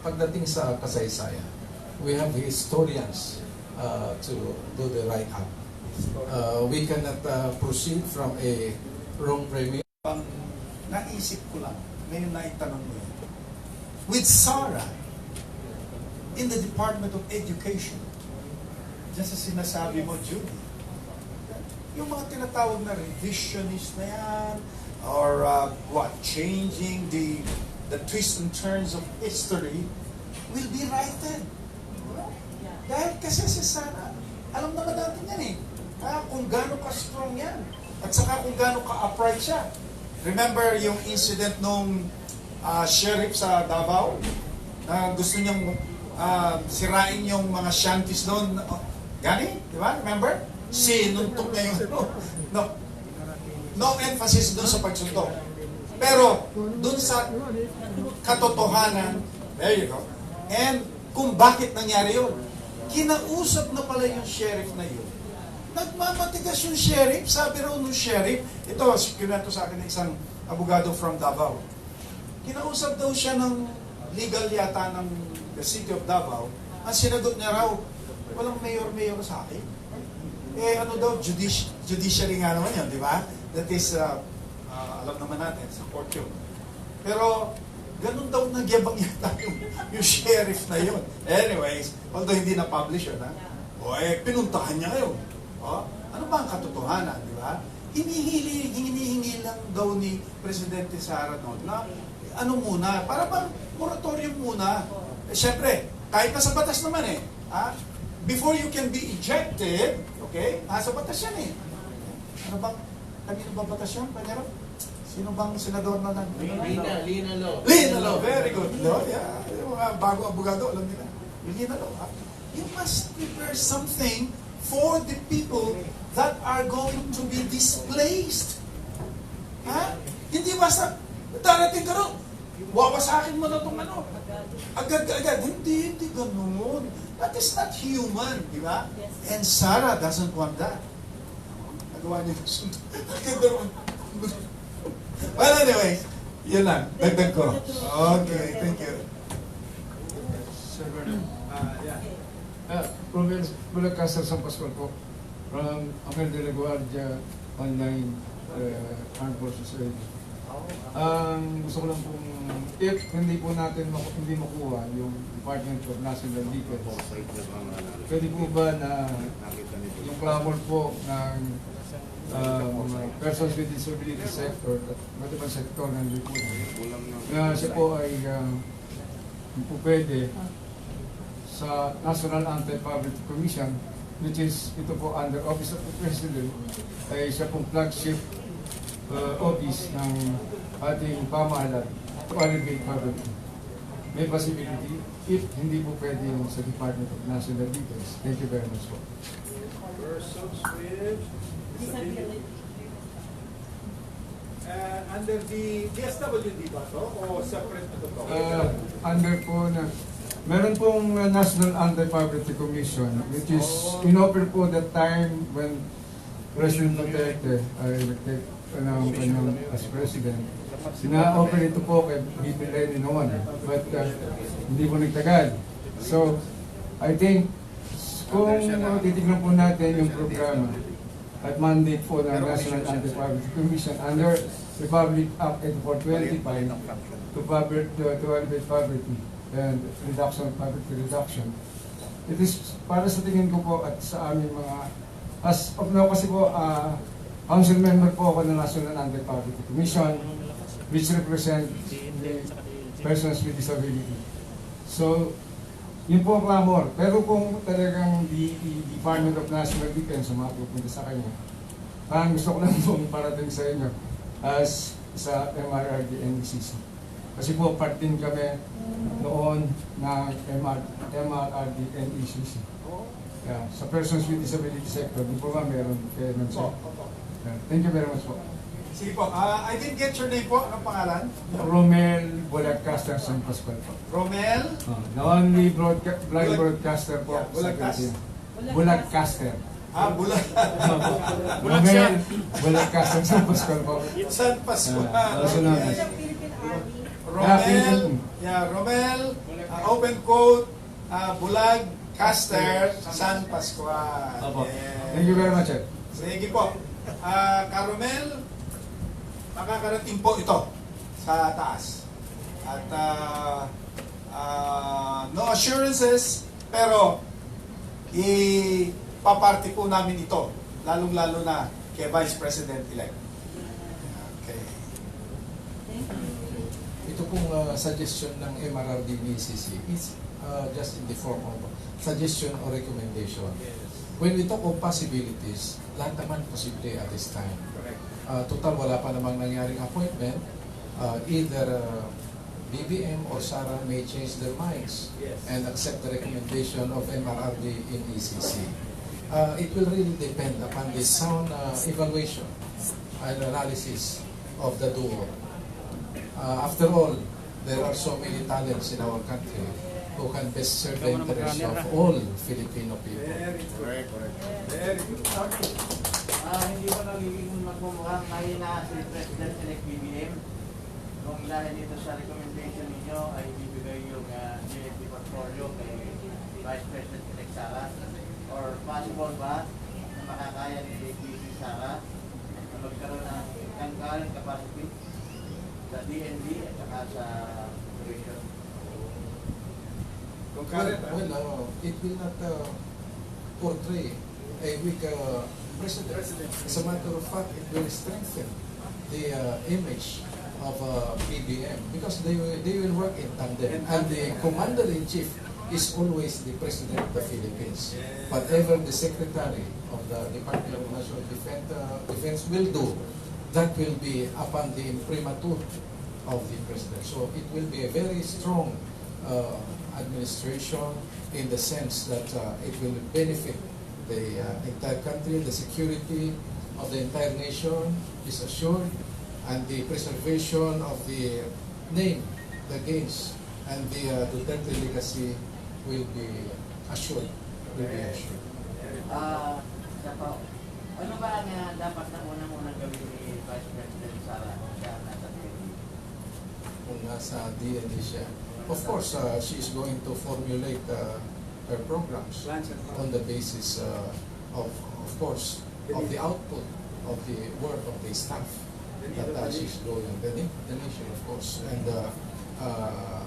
Pagdating sa kasaysayan, we have the historians to do the right act. We cannot proceed from a wrong premise. Naisip ko lang, ngayon na itanong mo yun. With Sarah, in the Department of Education, dyan sa sinasabi mo, Judy, yung mga tinatawag na revisionist na yan, or changing the twists and turns of history will be righted. Dahil kasi si Sarah, alam naman natin yan eh, kung gaano ka-strong yan, at saka kung gaano ka-upright siya. Remember yung incident nung sheriff sa Davao, na gusto niyang sirain yung mga shanties doon. Gani? Di ba? Remember? Sinuntok niya yung no emphasis doon sa pagsuntok. Pero doon sa katotohanan, there you go. And kung bakit nangyari yun, kinausap na pala yung sheriff na yun. Nagmamatigas yung sheriff, sabi raw nung sheriff, ito, kinento sa akin ng isang abogado from Davao. Kinausap daw siya ng legal yata ng the city of Davao. Ang sinagot niya raw, walang mayor-mayor sa akin. Ano daw, judiciary nga naman yun, di ba? That is, alam naman natin, sa court yun. Pero, ganun daw nagyabang yata yung sheriff na yun. Anyways, although hindi na-publish yun, ha? Pinuntahan niya ngayon. Ano ba ang katotohanan, di ba? Hinihingi lang daw ni Presidente Sara noon na ano muna, para bang moratorium muna. Siyempre, kahit nasa batas naman eh. Before you can be ejected, okay, nasa batas yan eh. Ano bang, kanino ba batas yan, Panyarap? Sino bang senador na lang? Lina Law, very good. No? Yeah, yung mga bago abogado, alam nila. Lina Law. You must prepare something for the people that are going to be displaced. Hindi basta, darating ka rin, wawasakin mo na itong ano. Agad-agad. Hindi ganun. That is not human, di ba? And Sarah doesn't want that. Nagawa niya na well, anyway, yun lang. Dagdag ko. Okay, thank you. Sir Vernon, Romel Bulacasa San Pascual po, from Amel de la Guardia Online Armed Forces Radio. Ang gusto ko lang pong, if hindi po natin hindi makuha yung Department of National Defense, pwede po ba na yung clamor po ng mga persons with disability sector at matibang sector ng lipunan, na siya po ay po pwede sa National Anti-Public Commission, which is ito po under Office of the President, ay siya pong flagship office ng ating pamahalaan to alleviate poverty. May possibility if hindi po pwede yung sa Department of National Defense. Thank you very much po. Persons with disability. Under the DSWD ba to? O separate na to? Under po na meron pong National Anti-Poverty Commission, which is in-offer po that time when President Duterte ay elected ng kanyang as President. Sina-offer ito po kay VP INDAY noon, but hindi po nagtagal. So, I think kung titignan po natin yung programa at mandate po ng National Anti-Poverty Commission under Republic Act 8425 to alleviate poverty and reduction of poverty reduction. It is para sa tingin ko po at sa aming mga, as of now kasi po, council member po ako ng National Anti-Poverty Commission, which represent the persons with disability. So, yun po ang clamor. Pero kung talagang the Department of National Defense mapupunta sa kanya, parang gusto ko lang pong parating sa inyo as sa MRRD NDCC. Kasi po part din kami noon ng MRRD NDCC. Yeah, sa persons with disability sector, di po ba meron kayo nun sa? Thank you very much po. Sige po. I didn't get your name po. Anong pangalan? Romel Bulacasa San Pascual po. Romel? The only blind broadcaster po. Yeah, Bulacas? Bulaccaster. Bulag. Romel Bulacasa San Pascual po. San Pascual. Also known as Romel. Yeah, Romel. Open quote. Bulag. Caster. San Pascual. Yeah. Thank you very much. Sige po. Caromel, makakarating po ito sa taas. At no assurances, pero ipaparty po namin ito, lalong-lalo na kay Vice President-elect. Okay. Ito pong suggestion ng MRRD BCC is just in the form of suggestion or recommendation. When we talk of possibilities, lahat naman posible at this time. Total, wala pa namang nangyaring appointment. Either BBM or Sara may change their minds and accept the recommendation of MRRD in ECC. It will really depend upon the sound evaluation and analysis of the duo. After all, there are so many talents in our country who can best serve the interests of all Filipino people. Very correct. Very good. Hindi ko nagiging magmumukhang kayo na si President-elect PBBM. Kung dahil dito sa recommendation ninyo ay ibibigay yung GFP portfolio kay Vice President-elect Sara? Or possible ba na makakaya ni VP Sara na magkaroon ng concurrent capacity sa DND at saka sa operation? Well, it will not portray a weak president. As a matter of fact, it will strengthen the image of PBM because they will work in tandem. And the commander-in-chief is always the president of the Philippines. Whatever the secretary of the Department of National Defense will do, that will be upon the imprimatur of the president. So it will be a very strong administration in the sense that it will benefit the entire country, the security of the entire nation is assured, and the preservation of the name, the gains, and the Duterte legacy will be assured. Ano ba ang dapat na unang-unang gawin ni Vice President Sara kung siya nasa DND? Kung nasa DND siya. Of course, she is going to formulate programs on the basis of course, of the output of the work of the staff that she's doing, the nation, of course. And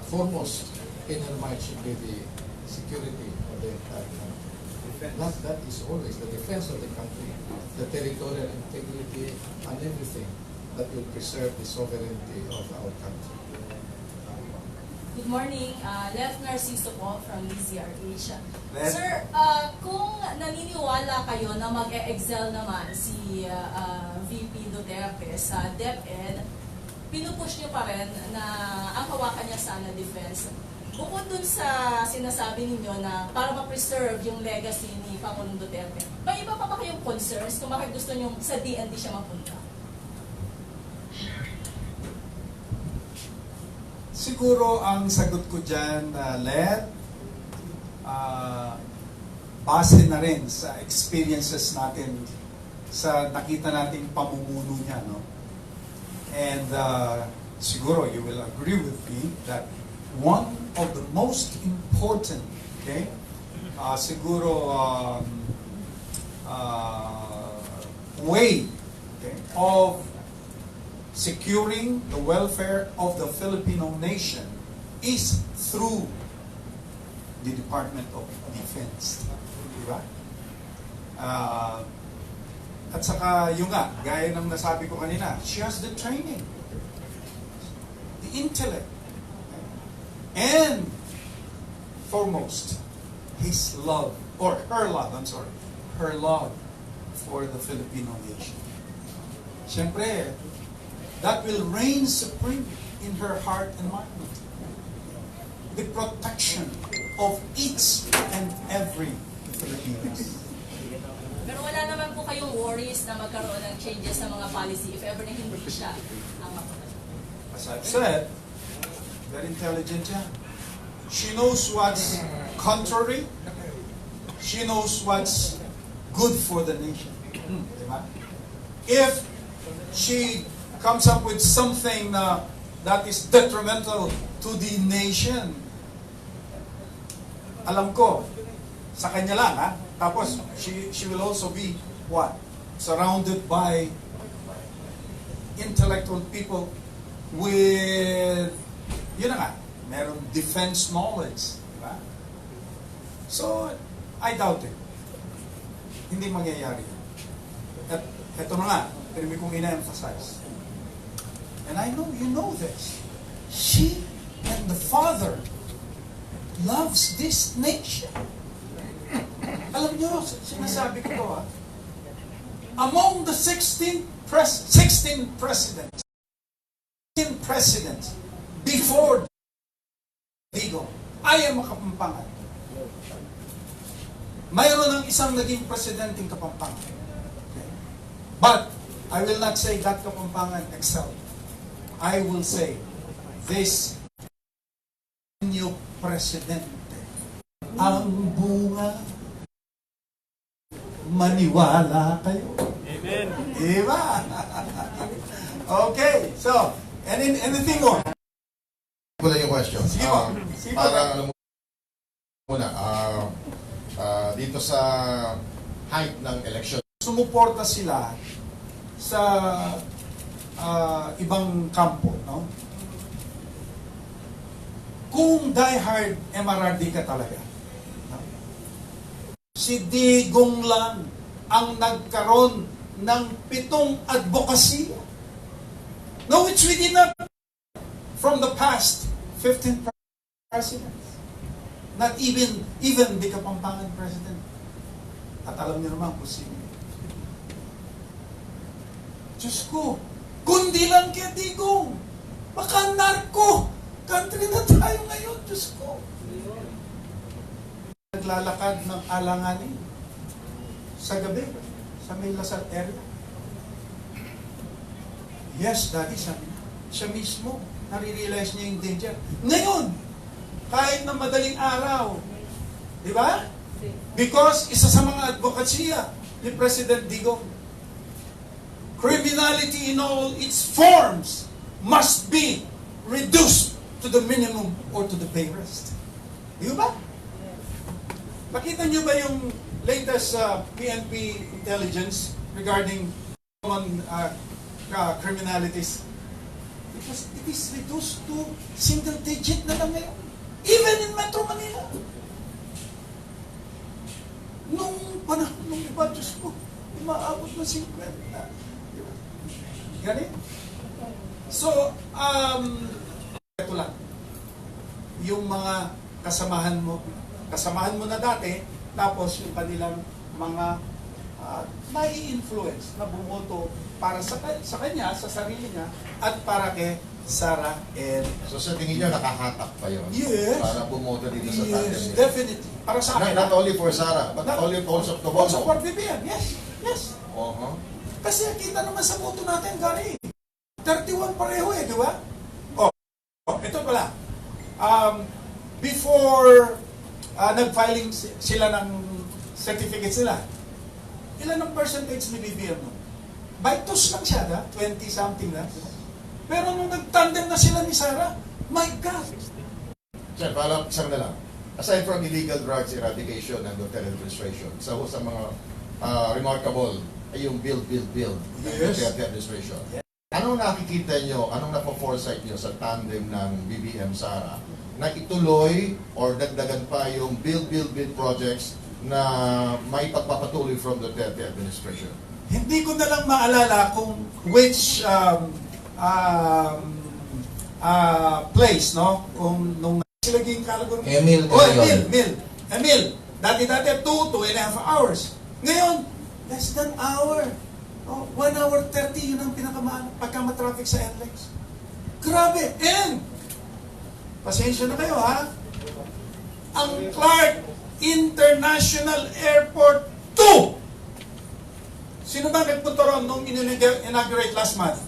foremost in her mind should be the security of the entire country. That is always the defense of the country, the territorial integrity, and everything that will preserve the sovereignty of our country. Good morning, Left Narciso po from DZRH. Left. Sir, kung naniniwala kayo na mag-e-excel naman si VP Duterte sa DepEd, pinupush niyo pa rin na ang hawakan niya sana defense. Bukod dun sa sinasabi ninyo na para ma-preserve yung legacy ni Pangulong Duterte, may iba pa ba kayong concerns kung bakit gusto niyo sa DND siya mapunta? Siguro ang sagot ko dyan, base na rin sa experiences natin, sa nakita nating pamumuno niya, no? And siguro you will agree with me that one of the most important, okay, siguro way, okay, of securing the welfare of the Filipino nation is through the Department of Defense. Diba? At saka yung nga, gaya ng nasabi ko kanina, she has the training, the intellect, and foremost, his love, or her love, her love for the Filipino nation. Siyempre, that will reign supreme in her heart and mind. The protection of each and every Filipino. Pero wala naman po kayong worries na magkaroon ng changes sa mga policy if ever na hindi siya ang mapunta. As I've said, very intelligent yan. She knows what's contrary. She knows what's good for the nation. Diba? If she comes up with something that is detrimental to the nation, alam ko, sa kanya lang, ha? Tapos, she will also be, what? Surrounded by intellectual people with, yun na nga, meron defense knowledge. Diba? So, I doubt it. Hindi mangyayari. At eto na nga, tinibig kong ina-emphasize. And I know you know this. She and the father loves this nation. Alam niyo, sinasabi ko to, among the 16 presidents before Digo, ay ang Kapampangan. Mayroon ng isang naging presidenteng Kapampangan. Okay. But I will not say that Kapampangan excelled. I will say, this new presidente, ang bunga, maniwala kayo. Amen. Diba? Okay, so, anything more? Wala yung question. Sige po. Sige po. Para alam mo muna, dito sa height ng election, Sumuporta sila sa ibang kampo, no? Kung diehard MRRD ka talaga, no? Si Digong lang ang nagkaroon ng 7 advokasya. No, which we did not from the past 15 presidents. Not even the Kapampangan president. At alam niyo naman kung sino. Diyos ko, kundi lang kay Digong. Baka narko. Country na tayo ngayon, Diyos ko. Naglalakad ng alanganin sa gabi, sa may Lasal area. Yes, Daddy, sabi niya. Siya mismo, nare-realize niya yung danger. Ngayon, kahit na madaling araw, di ba? Because isa sa mga advokasya ni President Digong, criminality in all its forms must be reduced to the minimum or to the barest. Di ba? Nakita niyo ba yung latest PNP intelligence regarding common criminalities? Because it is reduced to single digit na lang ngayon. Even in Metro Manila. Nung panahon nung iba, Diyos ko, umaabot na 50. Ganun? So, ito lang. Yung mga kasamahan mo na dati, tapos yung kanilang mga nai-influence na bumoto para sa kanya, sa sarili niya, at para kay Sara and... So sa tingin niyo, nakahatak pa yun? Yes. Para bumoto dito sa tandem Yes, niya? definitely. Para sa akin. Not only for Sara, but also to Also for Bono. PBBM, yes. Yes. Uh-huh. Kasi kita naman sa boto natin, Gary. 31 pareho di ba? Ito pala. Before nag-filing sila ng certificate sila, ilan ang percentage ni BBM no? Baitos lang siya, 20-something lang. Pero nung nag-tandem na sila ni Sara, my God! Sir, parang isang na lang. Aside from illegal drugs eradication ng Duterte administration, sa mga remarkable ay yung build ng Yes. Duterte administration. Anong nakikita nyo, anong napo-foresight nyo sa tandem ng BBM Sara na ituloy or dagdagan pa yung build projects na may pagpapatuloy from the Duterte administration? Hindi ko na lang maalala kung which place, no? Kung nung silaging kalagor. Emil Emil. Dati 2.5 hours. Ngayon, less than hour. 1 hour 30, yun ang pagkamatraffic sa NLEX. Grabe. And, pasensya na kayo, ha? Ang Clark International Airport 2. Sino ba nagpunta ron nung inaugurate last month?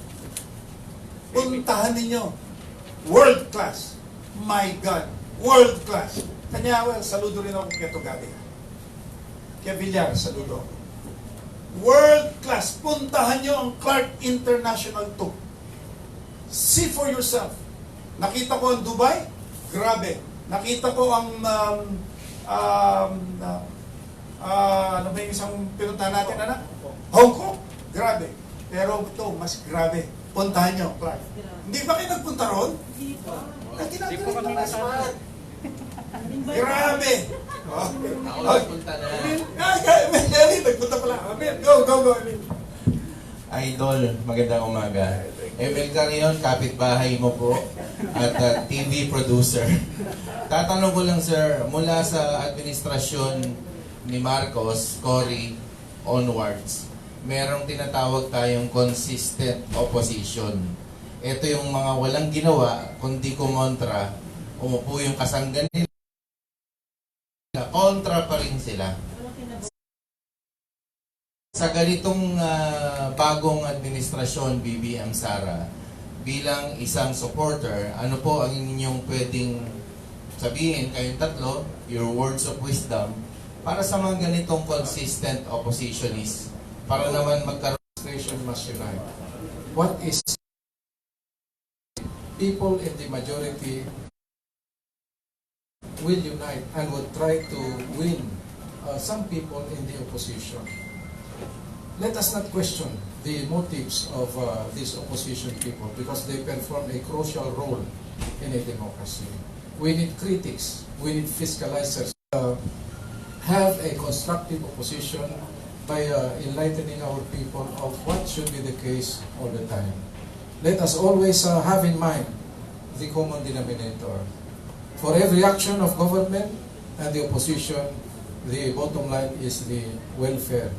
Puntahan ninyo. World class. My God. World class. Kanya, saludo rin ako kaya Togabi. Kaya Villar, saludo ako. World class. Puntahan nyo ang Clark International 2. See for yourself. Nakita ko ang Dubai? Grabe. Nakita ko ang ano ba yung isang pinuntahan natin, anak? Hong Kong? Grabe. Pero ito, mas grabe. Puntahan nyo, Clark. Hindi ba kayo nagpunta ron? Hindi po. Tinagurit na last month. Grabe. Ako nagpunta na. Emil, nagpunta pala. Emil, go, Emil. Idol, magandang umaga. Emil Carrion, kapitbahay mo po at TV producer. Tatanong ko lang sir, mula sa administrasyon ni Marcos, Cory, onwards, merong tinatawag tayong consistent opposition. Ito yung mga walang ginawa, kundi kumontra, umupo yung kasanggan nila, kontra pa rin sila. Sa ganitong bagong administrasyon, BBM Sara, bilang isang supporter, ano po ang inyong pwedeng sabihin, kayong tatlo, your words of wisdom, para sa mga ganitong consistent oppositionists, para naman magkaroon Administration must unite. What is people in the majority will unite and will try to win some people in the opposition. Let us not question the motives of these opposition people because they perform a crucial role in a democracy. We need critics, we need fiscalizers. Have a constructive opposition by enlightening our people of what should be the case all the time. Let us always have in mind the common denominator. For every action of government and the opposition, the bottom line is the welfare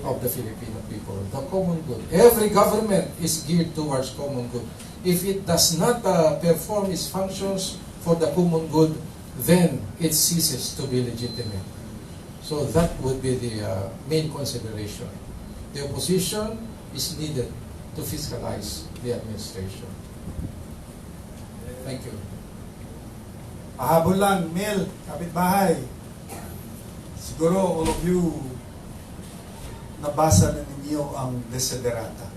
of the Filipino people, the common good. Every government is geared towards common good. If it does not perform its functions for the common good, then it ceases to be legitimate. So that would be the main consideration. The opposition is needed to fiscalize the administration. Thank you. Pahabol lang, Mel, kapitbahay. Siguro all of you nabasa na ninyo ang Desiderata.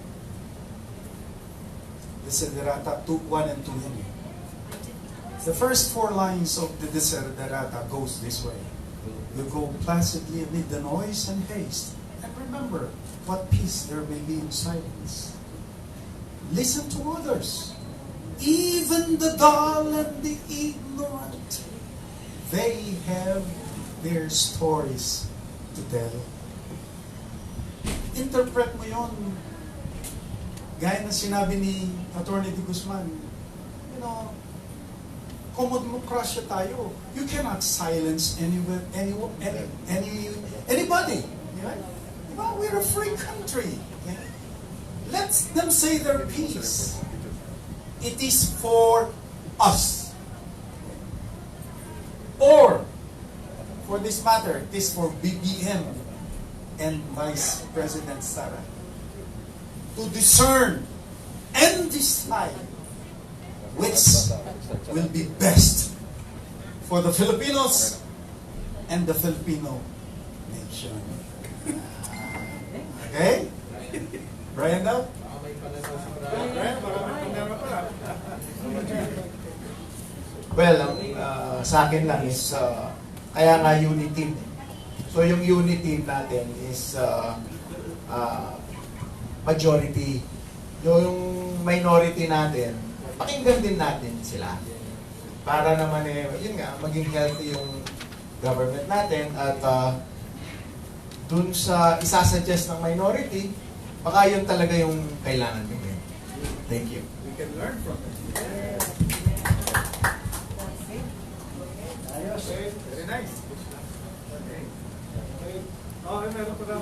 Desiderata 1 and 2 yun. The first 4 lines of the Desiderata goes this way. You go placidly amid the noise and haste, and remember what peace there may be in silence. Listen to others, even the dull and the ignorant. They have their stories to tell. Interpret mo yon. Gaya na sinabi ni Attorney De Guzman, you know, komodemokrasya tayo. You cannot silence anybody. Yeah? Well, we're a free country. Yeah? Let them say their piece. It is for us. Or, for this matter, it is for BBM and Vice President Sara to discern and decide which will be best for the Filipinos and the Filipino nation. Okay? Brian daw? Brian, baka may panera pala. Well, sa akin lang is, kaya nga unity. So yung unity natin is majority. Yung minority natin, pakinggan din natin sila. Para naman yun nga, maging healthy yung government natin at dun sa isasuggest ng minority, baka yun talaga yung kailangan gawin. Thank you. We can learn from it. Ayos. Very nice. Okay. Okay, meron pa lang.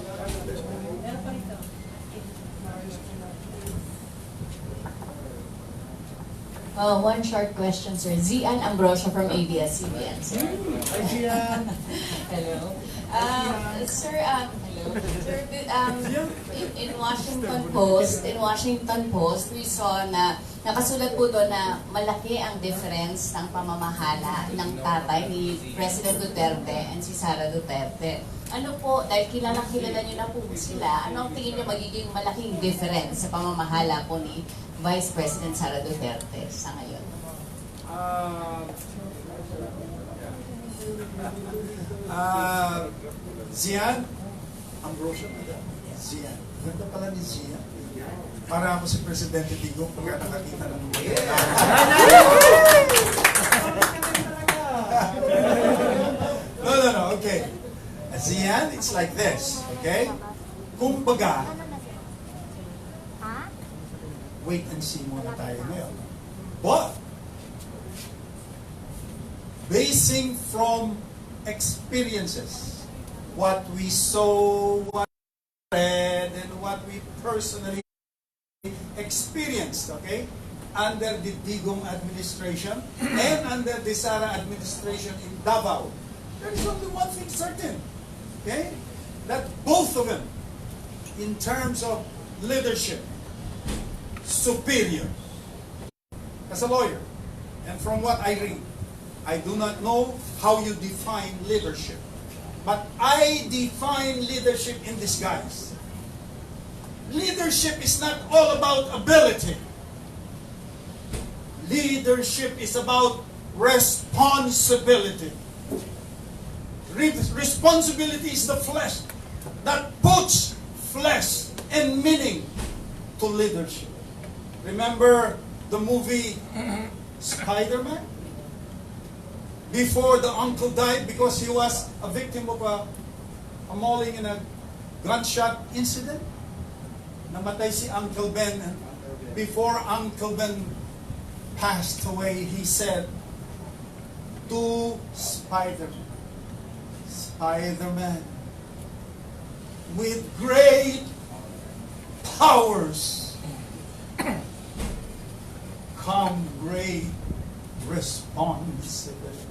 Meron pa rito. One short question, sir. Zian Ambrosio from ABS-CBN, sir. Hi, Gian. Hello. Sir, hello. Sir, in Washington Post, we saw na nakasulat po doon na malaki ang difference ng pamamahala ng tatay ni President Duterte and si Sara Duterte. Ano po, dahil kilala niyo na po sila, ano ang tingin niyo magiging malaking difference sa pamamahala po ni Vice President Sara Duterte sa ngayon? Zian Ambrosio, Zian. Ganda pala ni Zian. Para ako si Presidente Digong pagka nakakita ng mga. No, okay. Zian, it's like this, okay? Kumbaga, wait and see muna tayo ngayon. But, basing from experiences, what we saw, what we read, and what we personally experienced, okay, under the Digong administration and under the Sara administration in Davao, there is only one thing certain, okay, that both of them, in terms of leadership, superior. As a lawyer, and from what I read, I do not know how you define leadership, but I define leadership in disguise. Leadership is not all about ability. Leadership is about responsibility. Responsibility is the flesh that puts flesh and meaning to leadership. Remember the movie Spider-Man? Before the uncle died because he was a victim of a mauling in a gunshot incident. Namatay si Uncle Ben. Before Uncle Ben passed away, he said to Spider-Man, Spider-Man, with great powers come great responsibility.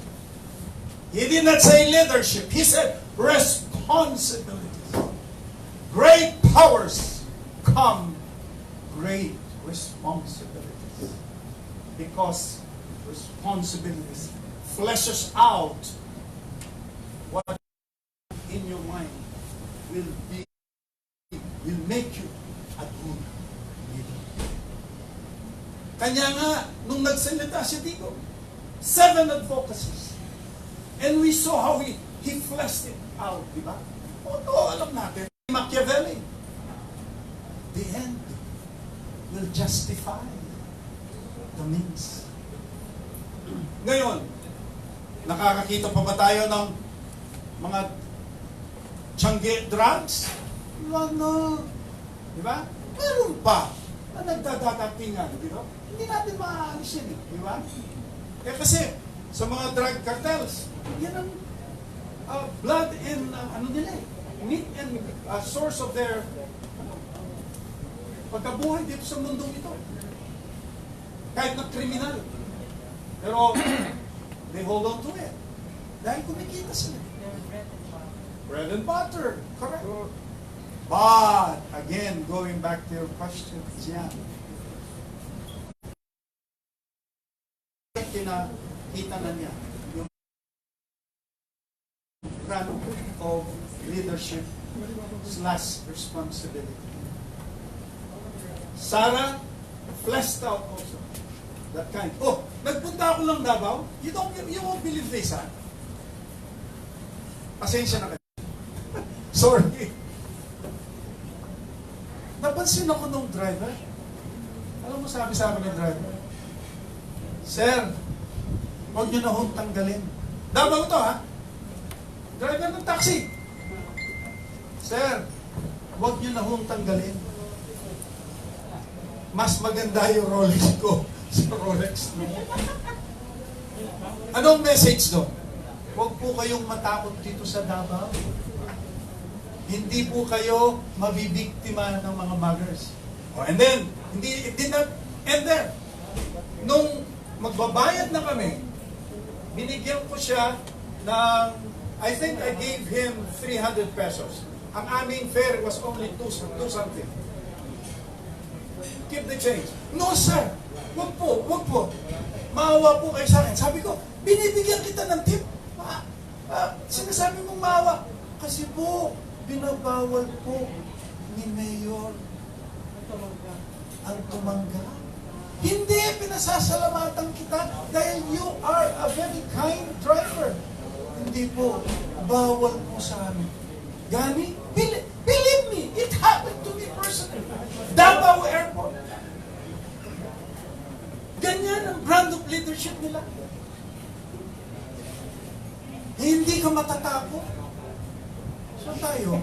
He did not say leadership. He said responsibilities. Great powers come great responsibilities. Because responsibilities fleshes out what in your mind will make you a good leader. Kanya nga, nung nagsalita si Digong, 7 advocacies. And we saw how he he fleshed it out, di ba? Oo, alam natin. Machiavelli. The end will justify the means. Ngayon, nakakakita pa ba tayo ng mga Changi drugs? No. Di ba? Meron pa na nagdadatingan, di ba? Hindi natin maaalis yun, di ba? Eh kasi, sa mga drug cartels, yan ang blood and ano nila eh, meat and source of their pagkabuhay dito sa mundong ito. Kahit na kriminal. Pero, they hold on to it. Dahil kumikita sila. Bread and butter. Correct. But, again, going back to your question, Jan, kinakita na niya yung brand of leadership / responsibility. Sarah fleshed out also that kind. Oh, nagpunta ako lang Davao. You won't believe this, ha? Pasensya na kayo. Sorry. Napansin ako nung driver. Alam mo sabi sa akin ng driver, Sir, huwag nyo na hong tanggalin. Davao to, ha? Driver ng taxi. Sir, huwag nyo na hong tanggalin. Mas maganda yung Rolex ko sa Rolex mo. Anong message doon? Huwag po kayong matakot dito sa Davao. Hindi po kayo mabibiktima ng mga muggers. Oh, and then, it did not end there. Nung magbabayad na kami, binigyan ko siya ng, I think I gave him 300 pesos. Ang aming fare was only 2 something. Keep the change. No, sir. Wag po. Maawa po kayo sa akin. Sabi ko, binibigyan kita ng tip. Sinasabi mong maawa. Kasi po, binabawal po ni Mayor ang tumanggap. Hindi, pinasasalamatan kita dahil you are a very kind driver. Hindi po, bawal po sa amin. Gani, believe me, it happened to me personally. Davao Airport. Ganyan ang brand of leadership nila. Hindi ka matatakot. Saan tayo?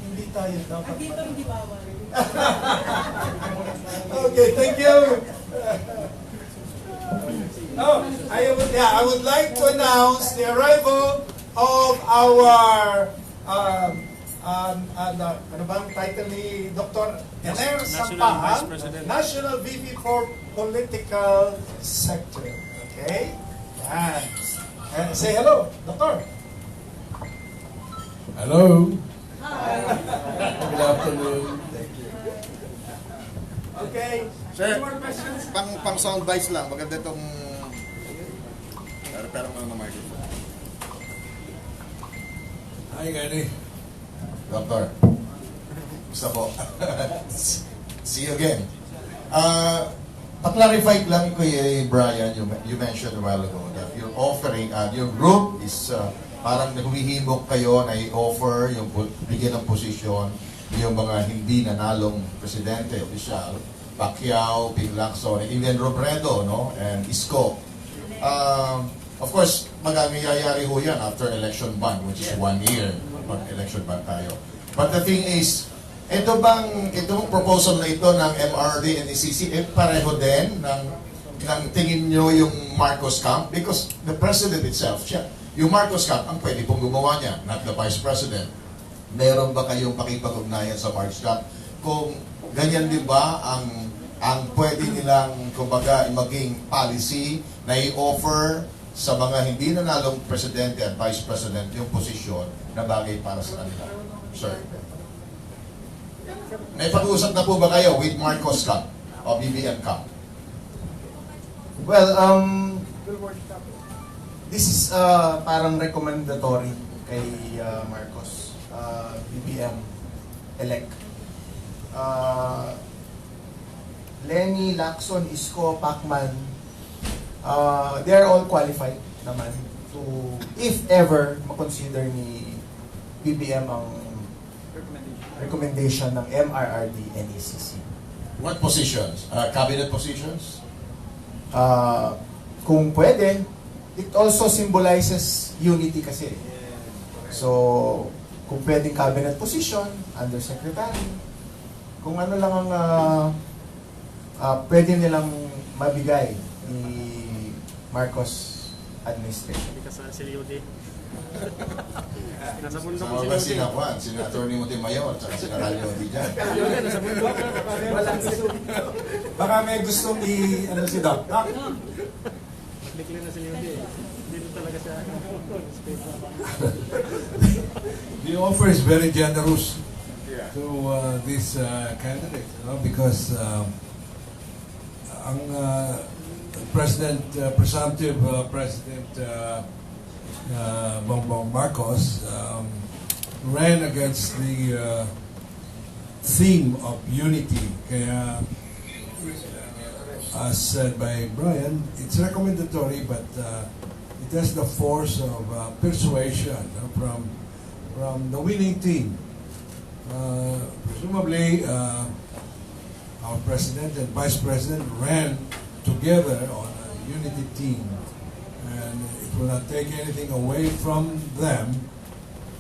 Hindi tayo dapat. Dito hindi bawal. Okay, thank you. I would like to announce the arrival of our ano bang title ni Dr. Ener Sampahan, National VP for Political Sector. Okay? Yan. Say hello, Doctor. Hello. Hi. Good afternoon. Okay. Sir, Any more questions? pang sound bites lang, maganda itong pero mo na microphone. Hi, Gani. Doctor, gusto po. See you again. Pa-clarify lang kay Brian, you mentioned a while ago that you're offering, your group is parang humihimok kayo na i-offer yung bigyan ng posisyon yung mga hindi nanalong presidente, opisyal, Pacquiao, Ping Lacson, even Robredo, no? And Isko. Of course, magagayayari ho yan after election ban, which is 1 year pag-election ban tayo. But the thing is, itong proposal na ito ng MRD and ECC, pareho din ng tingin nyo yung Marcos camp? Because the president itself, yung Marcos camp, ang pwede pong gumawa niya, not the vice president. Meron ba kayong pakipag-ugnayan sa Marcos camp? Kung ganyan din ba ang pwede nilang, kumbaga, maging policy na i-offer sa mga hindi nanalong presidente at vice president yung posisyon na bagay para sa kanila? Sir. May pag-uusap na po ba kayo with Marcos Camp o BBM Camp? Well, this is parang recommendatory kay Marcos, BBM elect. Lenny, Lacson, Isko, Pacman, they are all qualified naman. to, if ever, makonsider ni PBM ang recommendation ng MRRD NECC? What positions? Cabinet positions? Kung pwede, it also symbolizes unity kasi. So, kung pwedeng cabinet position, undersecretary, kung ano lang ang pwede nilang mabigay ni Marcos administration. Hindi ka sa Siliudi. Nasa Sa bundok ko mga Siliudi. sila Juan, sila Atty. Montemayor, at sila Ralio Villan. Nasa bundok. Baka may gustong ano si Doc. Doc, Likli na Siliudi. Dito talaga siya. The offer is very generous to this candidate, because ang President, presumptive President Bongbong Marcos ran against the theme of unity. Kaya, as said by Brian, it's recommendatory, but it has the force of persuasion from the winning team. Presumably, our president and vice president ran together on a unity team, and it will not take anything away from them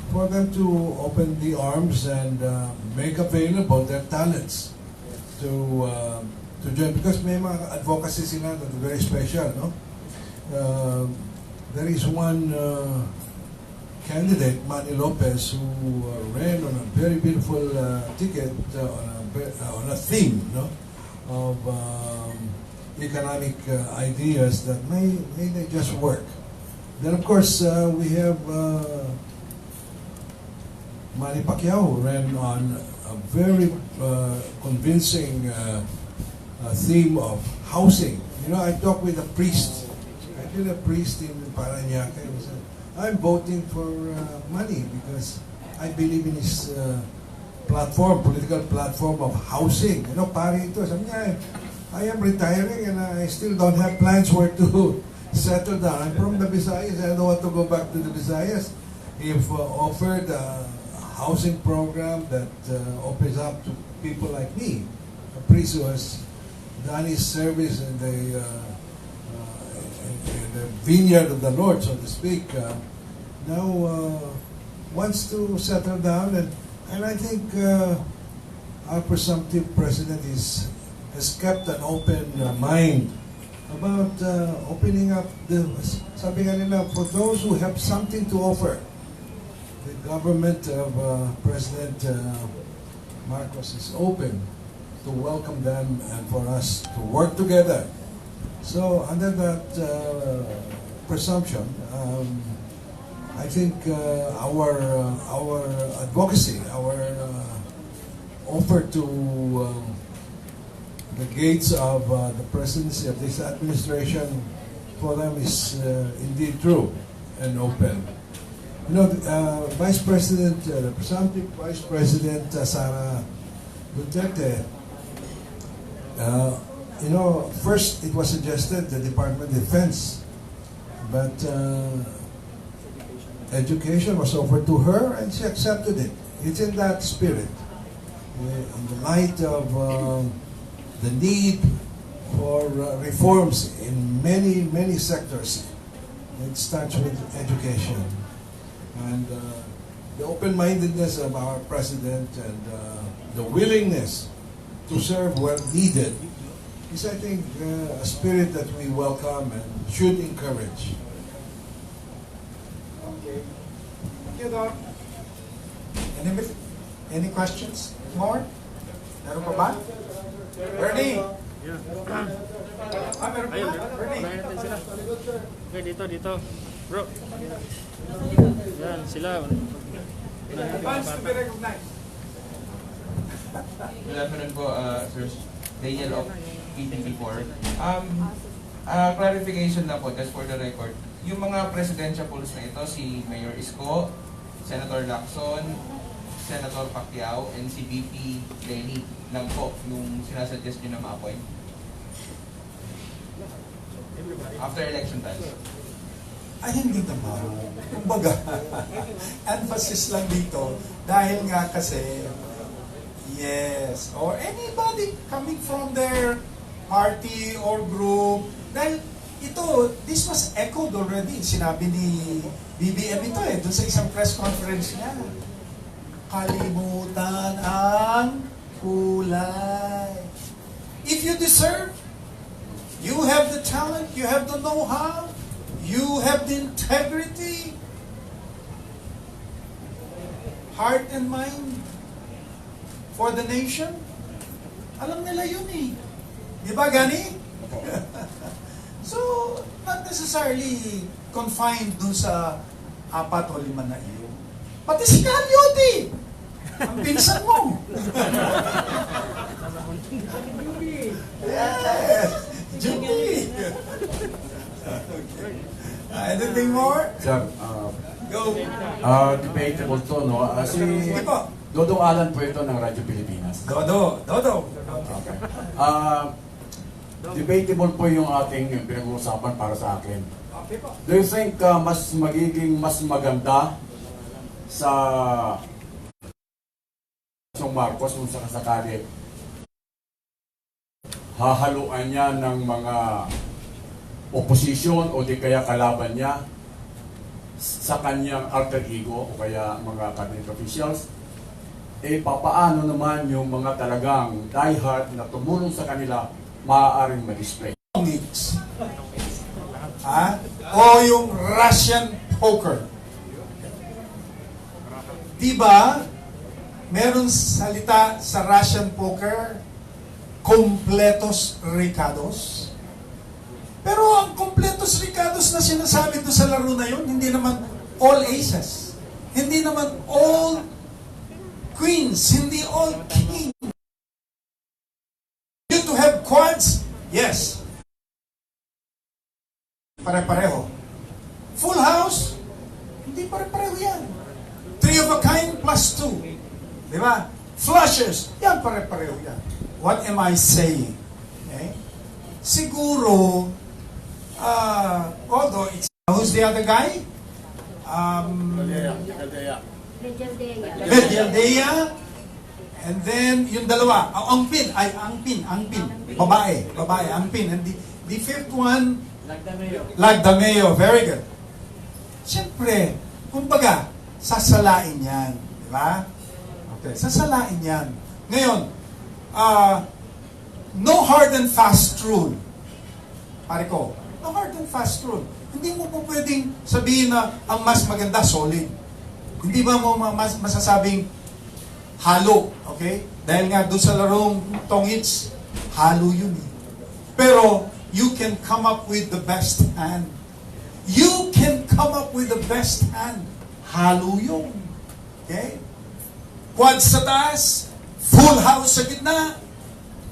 for them to open the arms and make available their talents to join, because may mga advocacy sila that are very special, no? There is one candidate, Manny Lopez, who ran on a very beautiful ticket on a theme, no, of economic ideas that may they just work. Then of course we have Manny Pacquiao, who ran on a very convincing theme of housing. You know, I talked with a priest. I did a priest in Paranaque. He said, I'm voting for money because I believe in his platform, political platform of housing. You know, pari ito. Sabi niya, I am retiring and I still don't have plans where to settle down. I'm from the Visayas. I don't want to go back to the Visayas. If offered a housing program that opens up to people like me, a priest who has done his service in the vineyard of the Lord, so to speak, now wants to settle down, and I think our presumptive president has kept an open mind about opening up sabi nga nila, for those who have something to offer. The government of President Marcos is open to welcome them and for us to work together. So under that presumption, I think our advocacy, our offer to the gates of the presidency of this administration for them is indeed true and open. You know, Vice President, the presumptive Vice President Sara Duterte, you know, first it was suggested the Department of Defense, but education was offered to her and she accepted it. It's in that spirit. In the light of the need for reforms in many sectors, it starts with education. And the open-mindedness of our president and the willingness to serve where needed is, I think, a spirit that we welcome and should encourage. Okay. Thank you, Doc. Any questions? More? Meron pa ba? Bernie! Meron pa? Ayun, Bernie! unahin natin sila. Okay, dito. Bro. Yan, sila. Advance to be recognized. Good afternoon po, Sir Daniel of PBBM. Clarification lang po, just for the record. Yung mga presidential polls na ito, si Mayor Isko, Senator Lacson, Senator Pacquiao, and si VP Lenny lang po yung sinasuggest nyo na ma-appoint after election time. Ay, hindi naman. Kumbaga, emphasis lang dito dahil nga kasi, yes, or anybody coming from their party or group, dahil ito, this was echoed already. Sinabi ni BBM ito dun sa isang press conference niya. Kalimutan ang kulay. If you deserve, you have the talent, you have the know-how, you have the integrity, heart and mind for the nation. Alam nila yun eh. Di ba, Gani? So, not necessarily confined dun sa 4 o 5 na iyo. Pati si Caliotti! Ang pinsan mo! Yes! Juby! Okay. Anything more? Sir, Go! debatable to, no? Si Sige po. Dodong Alan po ito ng Radyo Pilipinas. Dodo! Okay. Debatable po yung ating pinag-uusapan para sa akin. Okay po. Do you think magiging mas maganda sa Marcos kung sakasakali hahaluan niya ng mga oposisyon o di kaya kalaban niya sa kanyang alter ego o kaya mga cabinet officials? Papaano naman yung mga talagang diehard na tumulong sa kanila maaaring ma-display? O yung Russian poker. Diba, meron salita sa Russian poker, completos ricados. Pero ang completos ricados na sinasabi doon sa laro na yun, hindi naman all aces. Hindi naman all queens. Hindi all kings. You to have quads? Yes. Pare-pareho. Full house? Hindi pare-pareho yan. 3 of a kind plus 2. Di ba? Flushes? Yan pare-pareho yan. What am I saying? Okay? Siguro, although it's... Who's the other guy? Bedyaldea. And then, yung dalawa, Angpin. Babae, Angpin. And the fifth one, Lagdameo. Very good. Siyempre, kumbaga, sasalain yan. Di ba? Okay, sasalain yan. Ngayon, no hard and fast rule. Pare ko, no hard and fast rule. Hindi mo po pwedeng sabihin na ang mas maganda, solid. Hindi ba mo masasabing halo, okay? Dahil nga doon sa larong tongits, halo yun eh. Pero, you can come up with the best hand. You can come up with the best hand. Halo yun. Okay? Quad sa taas, full house sa gitna,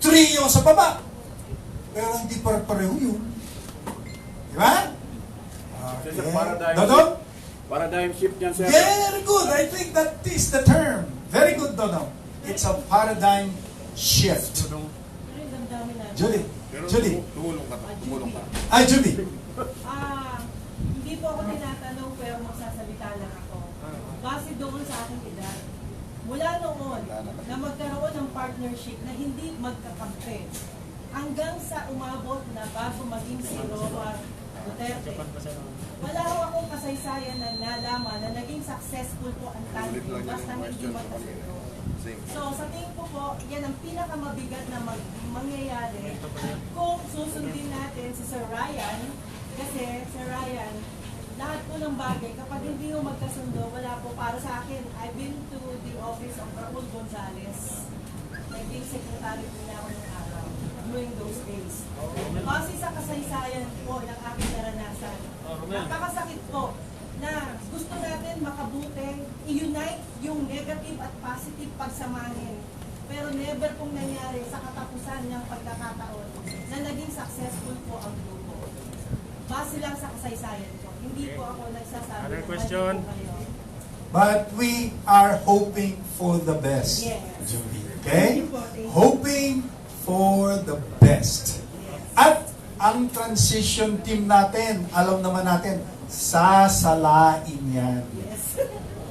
trio sa baba. Pero hindi pareho yun. Di ba? Okay. Dodo? Paradigm shift yan, sir. Very good. I think that is the term. Very good, Dodo. It's a paradigm shift. Julie. Tumulong ka. Ay, Julie. Hindi po ako tinatanong pero magsasalita lang ako. Base doon sa aking edad. Mula noon na magkaroon ng partnership na hindi magkakampi hanggang sa umabot na bago maging si Roma Duterte. Wala ho akong kasaysayan na nalaman na naging successful po ang tandem basta hindi magkasundo. So sa tingin ko po, yan ang pinakamabigat na mangyayari kung susundin natin si Sir Ryan. Kasi Sir Ryan, lahat po ng bagay, kapag hindi mo magkasundo, wala po para sa akin. I've been to the office of Raul Gonzales. Naging secretary po niya ako ng araw during those days. Kasi sa kasaysayan po ng aking naranasan, napakasakit po na gusto natin makabuti, i-unite yung negative at positive pagsamahin. Pero never pong nangyari sa katapusan ng pagkakataon na naging successful po ang grupo. Base lang sa kasaysayan ko. Hindi po ako nagsasabi. Other question? But we are hoping for the best, Yes. Julie. Okay? Hoping for the best. At ang transition team natin, alam naman natin, sasalain yan.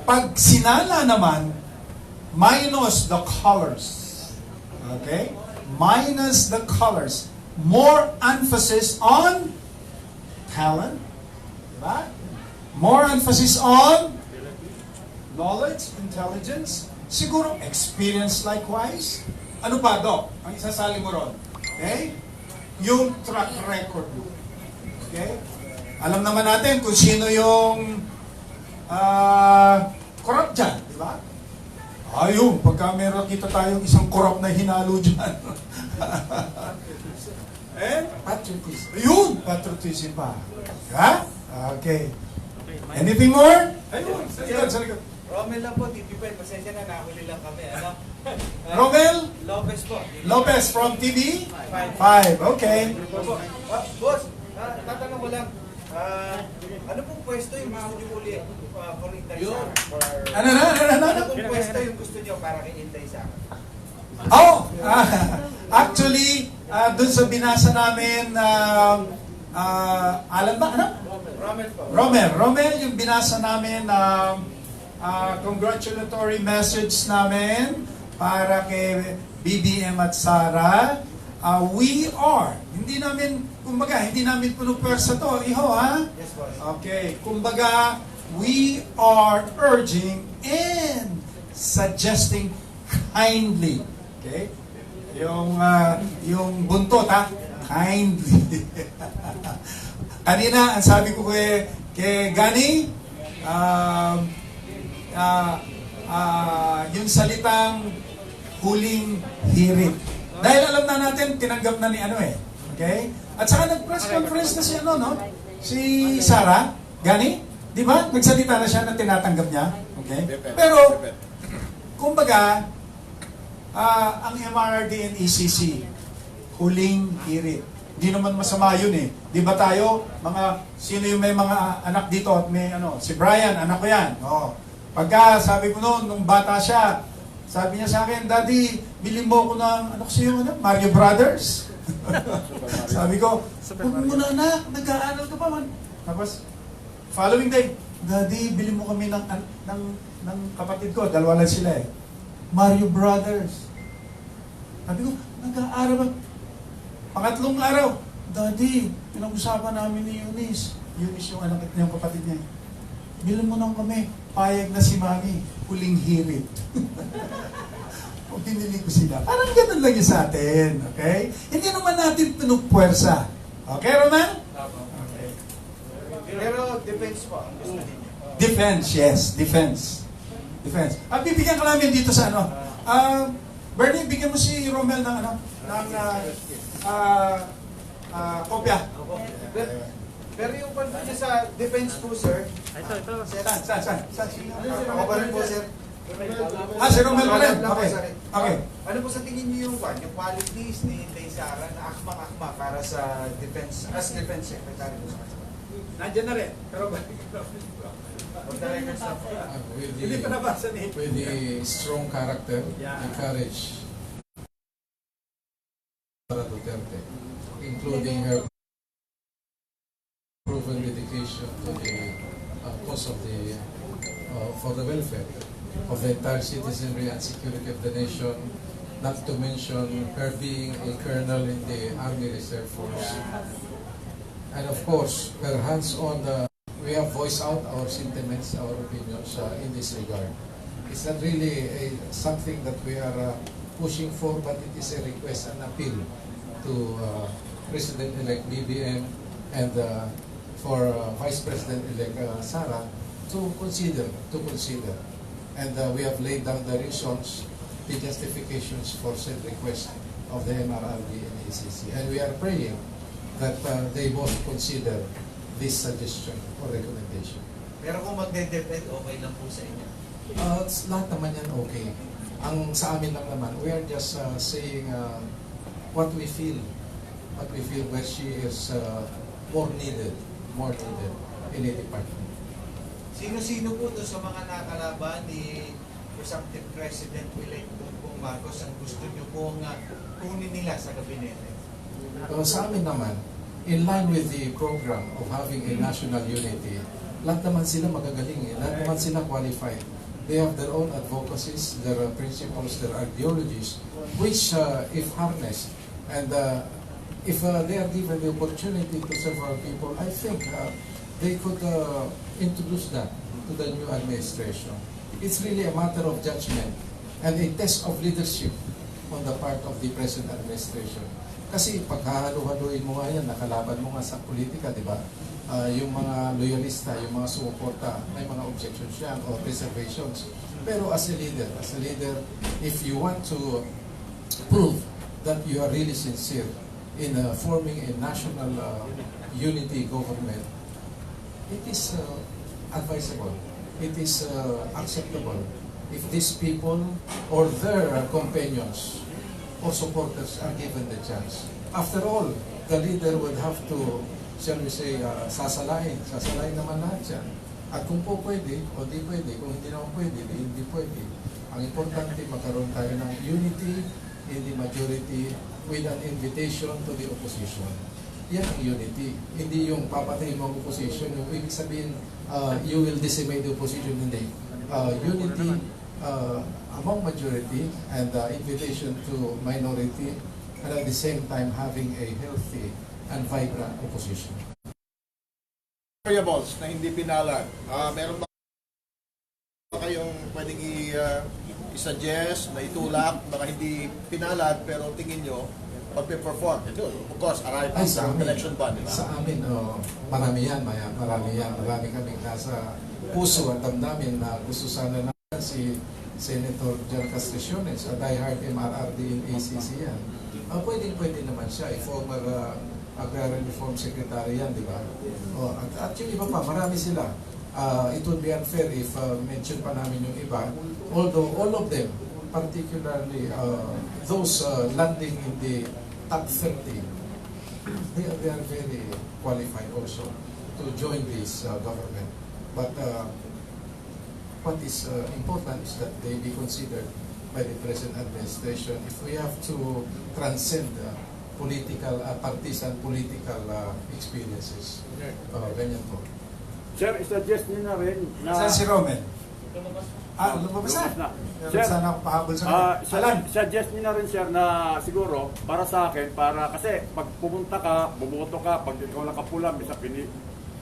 Pag sinala naman, minus the colors. Okay? Minus the colors. More emphasis on talent. Diba? More emphasis on knowledge, intelligence, siguro experience likewise. Ano pa, Doc? Ang isasali mo ron. Okay? Yung track record. Okay? Alam naman natin kung sino yung corrupt dyan, di ba? Ayun, pagka meron kita tayong isang corrupt na hinalo dyan. Patriotism. Ayun, patriotism pa. Ha? Okay. Anything more? Ayun, sa likod. Romel lang po, TV5. Pasensya na, nahuli lang kami. Ano? Romel? Lopez po. Lopez from TV? 5. Okay. Boss, tatanong ko lang. Ano pong pwesto yung gusto nyo uli for Inday Sara? Ano? Ano pong pwesto yung gusto nyo para kay Inday Sara? Oh! Actually, dun sa binasa namin, alam ba? Ano? Romel po. Romel, yung binasa namin, congratulatory message namin para kay BBM at Sara. We are, hindi namin puno pwersa to, iho ha? Yes, boss. Okay, kumbaga, we are urging and suggesting kindly. Okay? Yung buntot ha? Kindly. Kanina, ang sabi ko kay Gani, yung salitang huling hirit. Dahil alam na natin, tinanggap na ni Okay? At saka nag-press conference na si si Sara, Gani, di ba? Nagsalita na siya na tinatanggap niya. Okay? Pero, kumbaga, ang MRRD and ECC, huling hirit. Hindi naman masama yun eh. Di ba tayo, sino yung may mga anak dito at may si Brian, anak ko yan. Pagka sabi ko noon, nung bata siya, sabi niya sa akin, Daddy, bilhin mo ko ng, kasi yung Mario Brothers. Sabi ko, huwag mo na anak, nag-aaral ka pa man. Tapos, following day, Daddy, bilhin mo kami ng kapatid ko, dalawa lang sila eh. Mario Brothers. Sabi ko, nag-aaral ba? Pangatlong araw, Daddy, pinag-usapan namin ni Eunice. Eunice yung anak niya, yung kapatid niya. Bilhin mo nang kami, payag na si Mami, huling hirit. O binili ko sila. Parang ganun lang yun sa atin, okay? Hindi naman natin pinupwersa. Okay, Roman? Okay. Pero defense po, ang gusto ninyo. Defense, yes, defense. At bibigyan ka namin dito sa Bernie, bigyan mo si Romel ng kopya. Pero yung pala niya sa defense po, sir. Saan? Ako pa rin po, sir. Si Romel pa rin. Okay. Ano po sa tingin niyo yung qualities ni Inday Sara na akma-akma para sa defense, as defense secretary po sa kanila? Nandiyan na rin. Pero with the strong character, the courage, Sara Duterte, including her proven dedication to the cause of for the welfare of the entire citizenry and security of the nation, not to mention her being a colonel in the Army Reserve Force. And of course, her hands-on, we have voiced out our sentiments, our opinions in this regard. It's not really something that we are pushing for, but it is a request, an appeal to President-elect BBM and for Vice President-elect Sara to consider. And we have laid down the reasons, the justifications for said request of the MRRD and ACC. And we are praying that they both consider this suggestion or recommendation. Pero kung magde-depend, okay lang po sa inyo? Lahat naman yan okay. Ang sa amin lang naman, we are just saying what we feel where she is more needed in a department. Sino-sino po doon sa mga nakalaban ni Presumptive President-elect Bongbong Marcos ang gusto nyo pong kunin nila sa gabinete? Sa amin naman, in line with the program of having a national unity, lahat naman sila magagaling, lahat naman sila qualified. They have their own advocacies, their principles, their ideologies, which if harnessed and if they are given the opportunity to serve our people, I think they could introduce that to the new administration. It's really a matter of judgment and a test of leadership on the part of the present administration. Kasi pagkahalo-haluin mo nga yan, nakalaban mo nga sa politika, di ba? Yung mga loyalista, yung mga sumuporta, may mga objections yan or reservations. Pero as a leader, if you want to prove that you are really sincere in forming a national unity government, it is advisable, it is acceptable if these people or their companions or supporters are given the chance. After all, the leader would have to, shall we say, sasalain naman lahat yan. At kung po pwede o di pwede, kung hindi naman pwede, hindi pwede. Ang importante, magkaroon tayo ng unity in the majority with an invitation to the opposition. Yan ang unity. Hindi yung papatayin mo ang opposition. Yung ibig sabihin, you will decimate the opposition. Hindi. Unity among majority and invitation to minority, and at the same time having a healthy and vibrant opposition. Variables na hindi pinalad. Meron ba kayong pwedeng i-suggest na itulak, baka hindi pinalad pero tingin nyo pag-perform? Of course, arrive sa election bond. Sa amin, marami yan. Marami kaming nasa puso at damdamin na gusto sana na si Senator Jan Castriciones, a diehard MRRD in ACC yan. Pwede naman siya, a former Agrarian Reform Secretary yan, di ba? At yung iba pa, marami sila. It would be unfair if mention pa namin yung iba. Although all of them, particularly those landing in the top 30, they are very qualified also to join this government. But what is important is that they be considered by the present administration if we have to transcend political, partisan political experiences. Ganyan po. Sir, isuggest niyo na rin na... Saan si Roman? Lumabas na. Sir, sana ako pahabol sa kanya. Suggest niyo na rin, sir, na siguro, para sa akin, kasi pag pumunta ka, bumoto ka, pag ikaw nakapula, bisa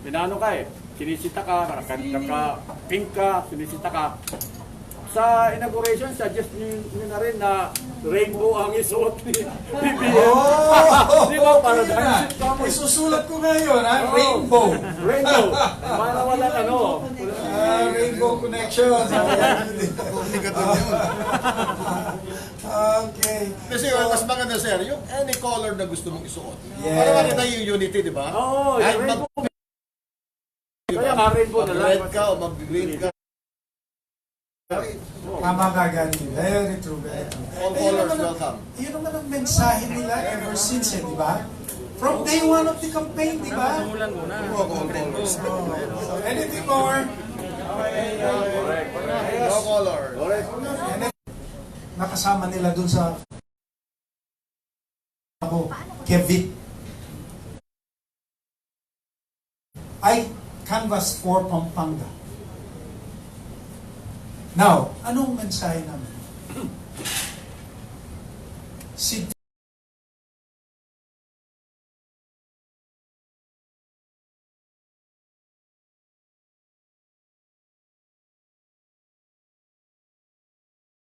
pinano ka sinisita ka, pink ka, sinisita ka. Sa inauguration, suggest niyo na rin na rainbow ang isuot ni PBBM. Di ba? Para dahil isusulat ko ngayon, rainbow. Rainbow. Para wala rainbow connection. Okay. Kasi mas maganda, sir, yung any color na gusto mong isuot. Yes. Para makita yung unity, di ba? Oo, yung rainbow. Kaya nga rainbow na lang. Mag-red ka o mag-green ka. Tama ka, Gani. Very true, very true. All colors welcome. Yun naman ang mensahe nila ever since, di ba? From day one of the campaign, di ba? So anything more? No color. Nakasama nila dun sa Kevin. I canvas for Pampanga. Now, anong mensahe namin? Si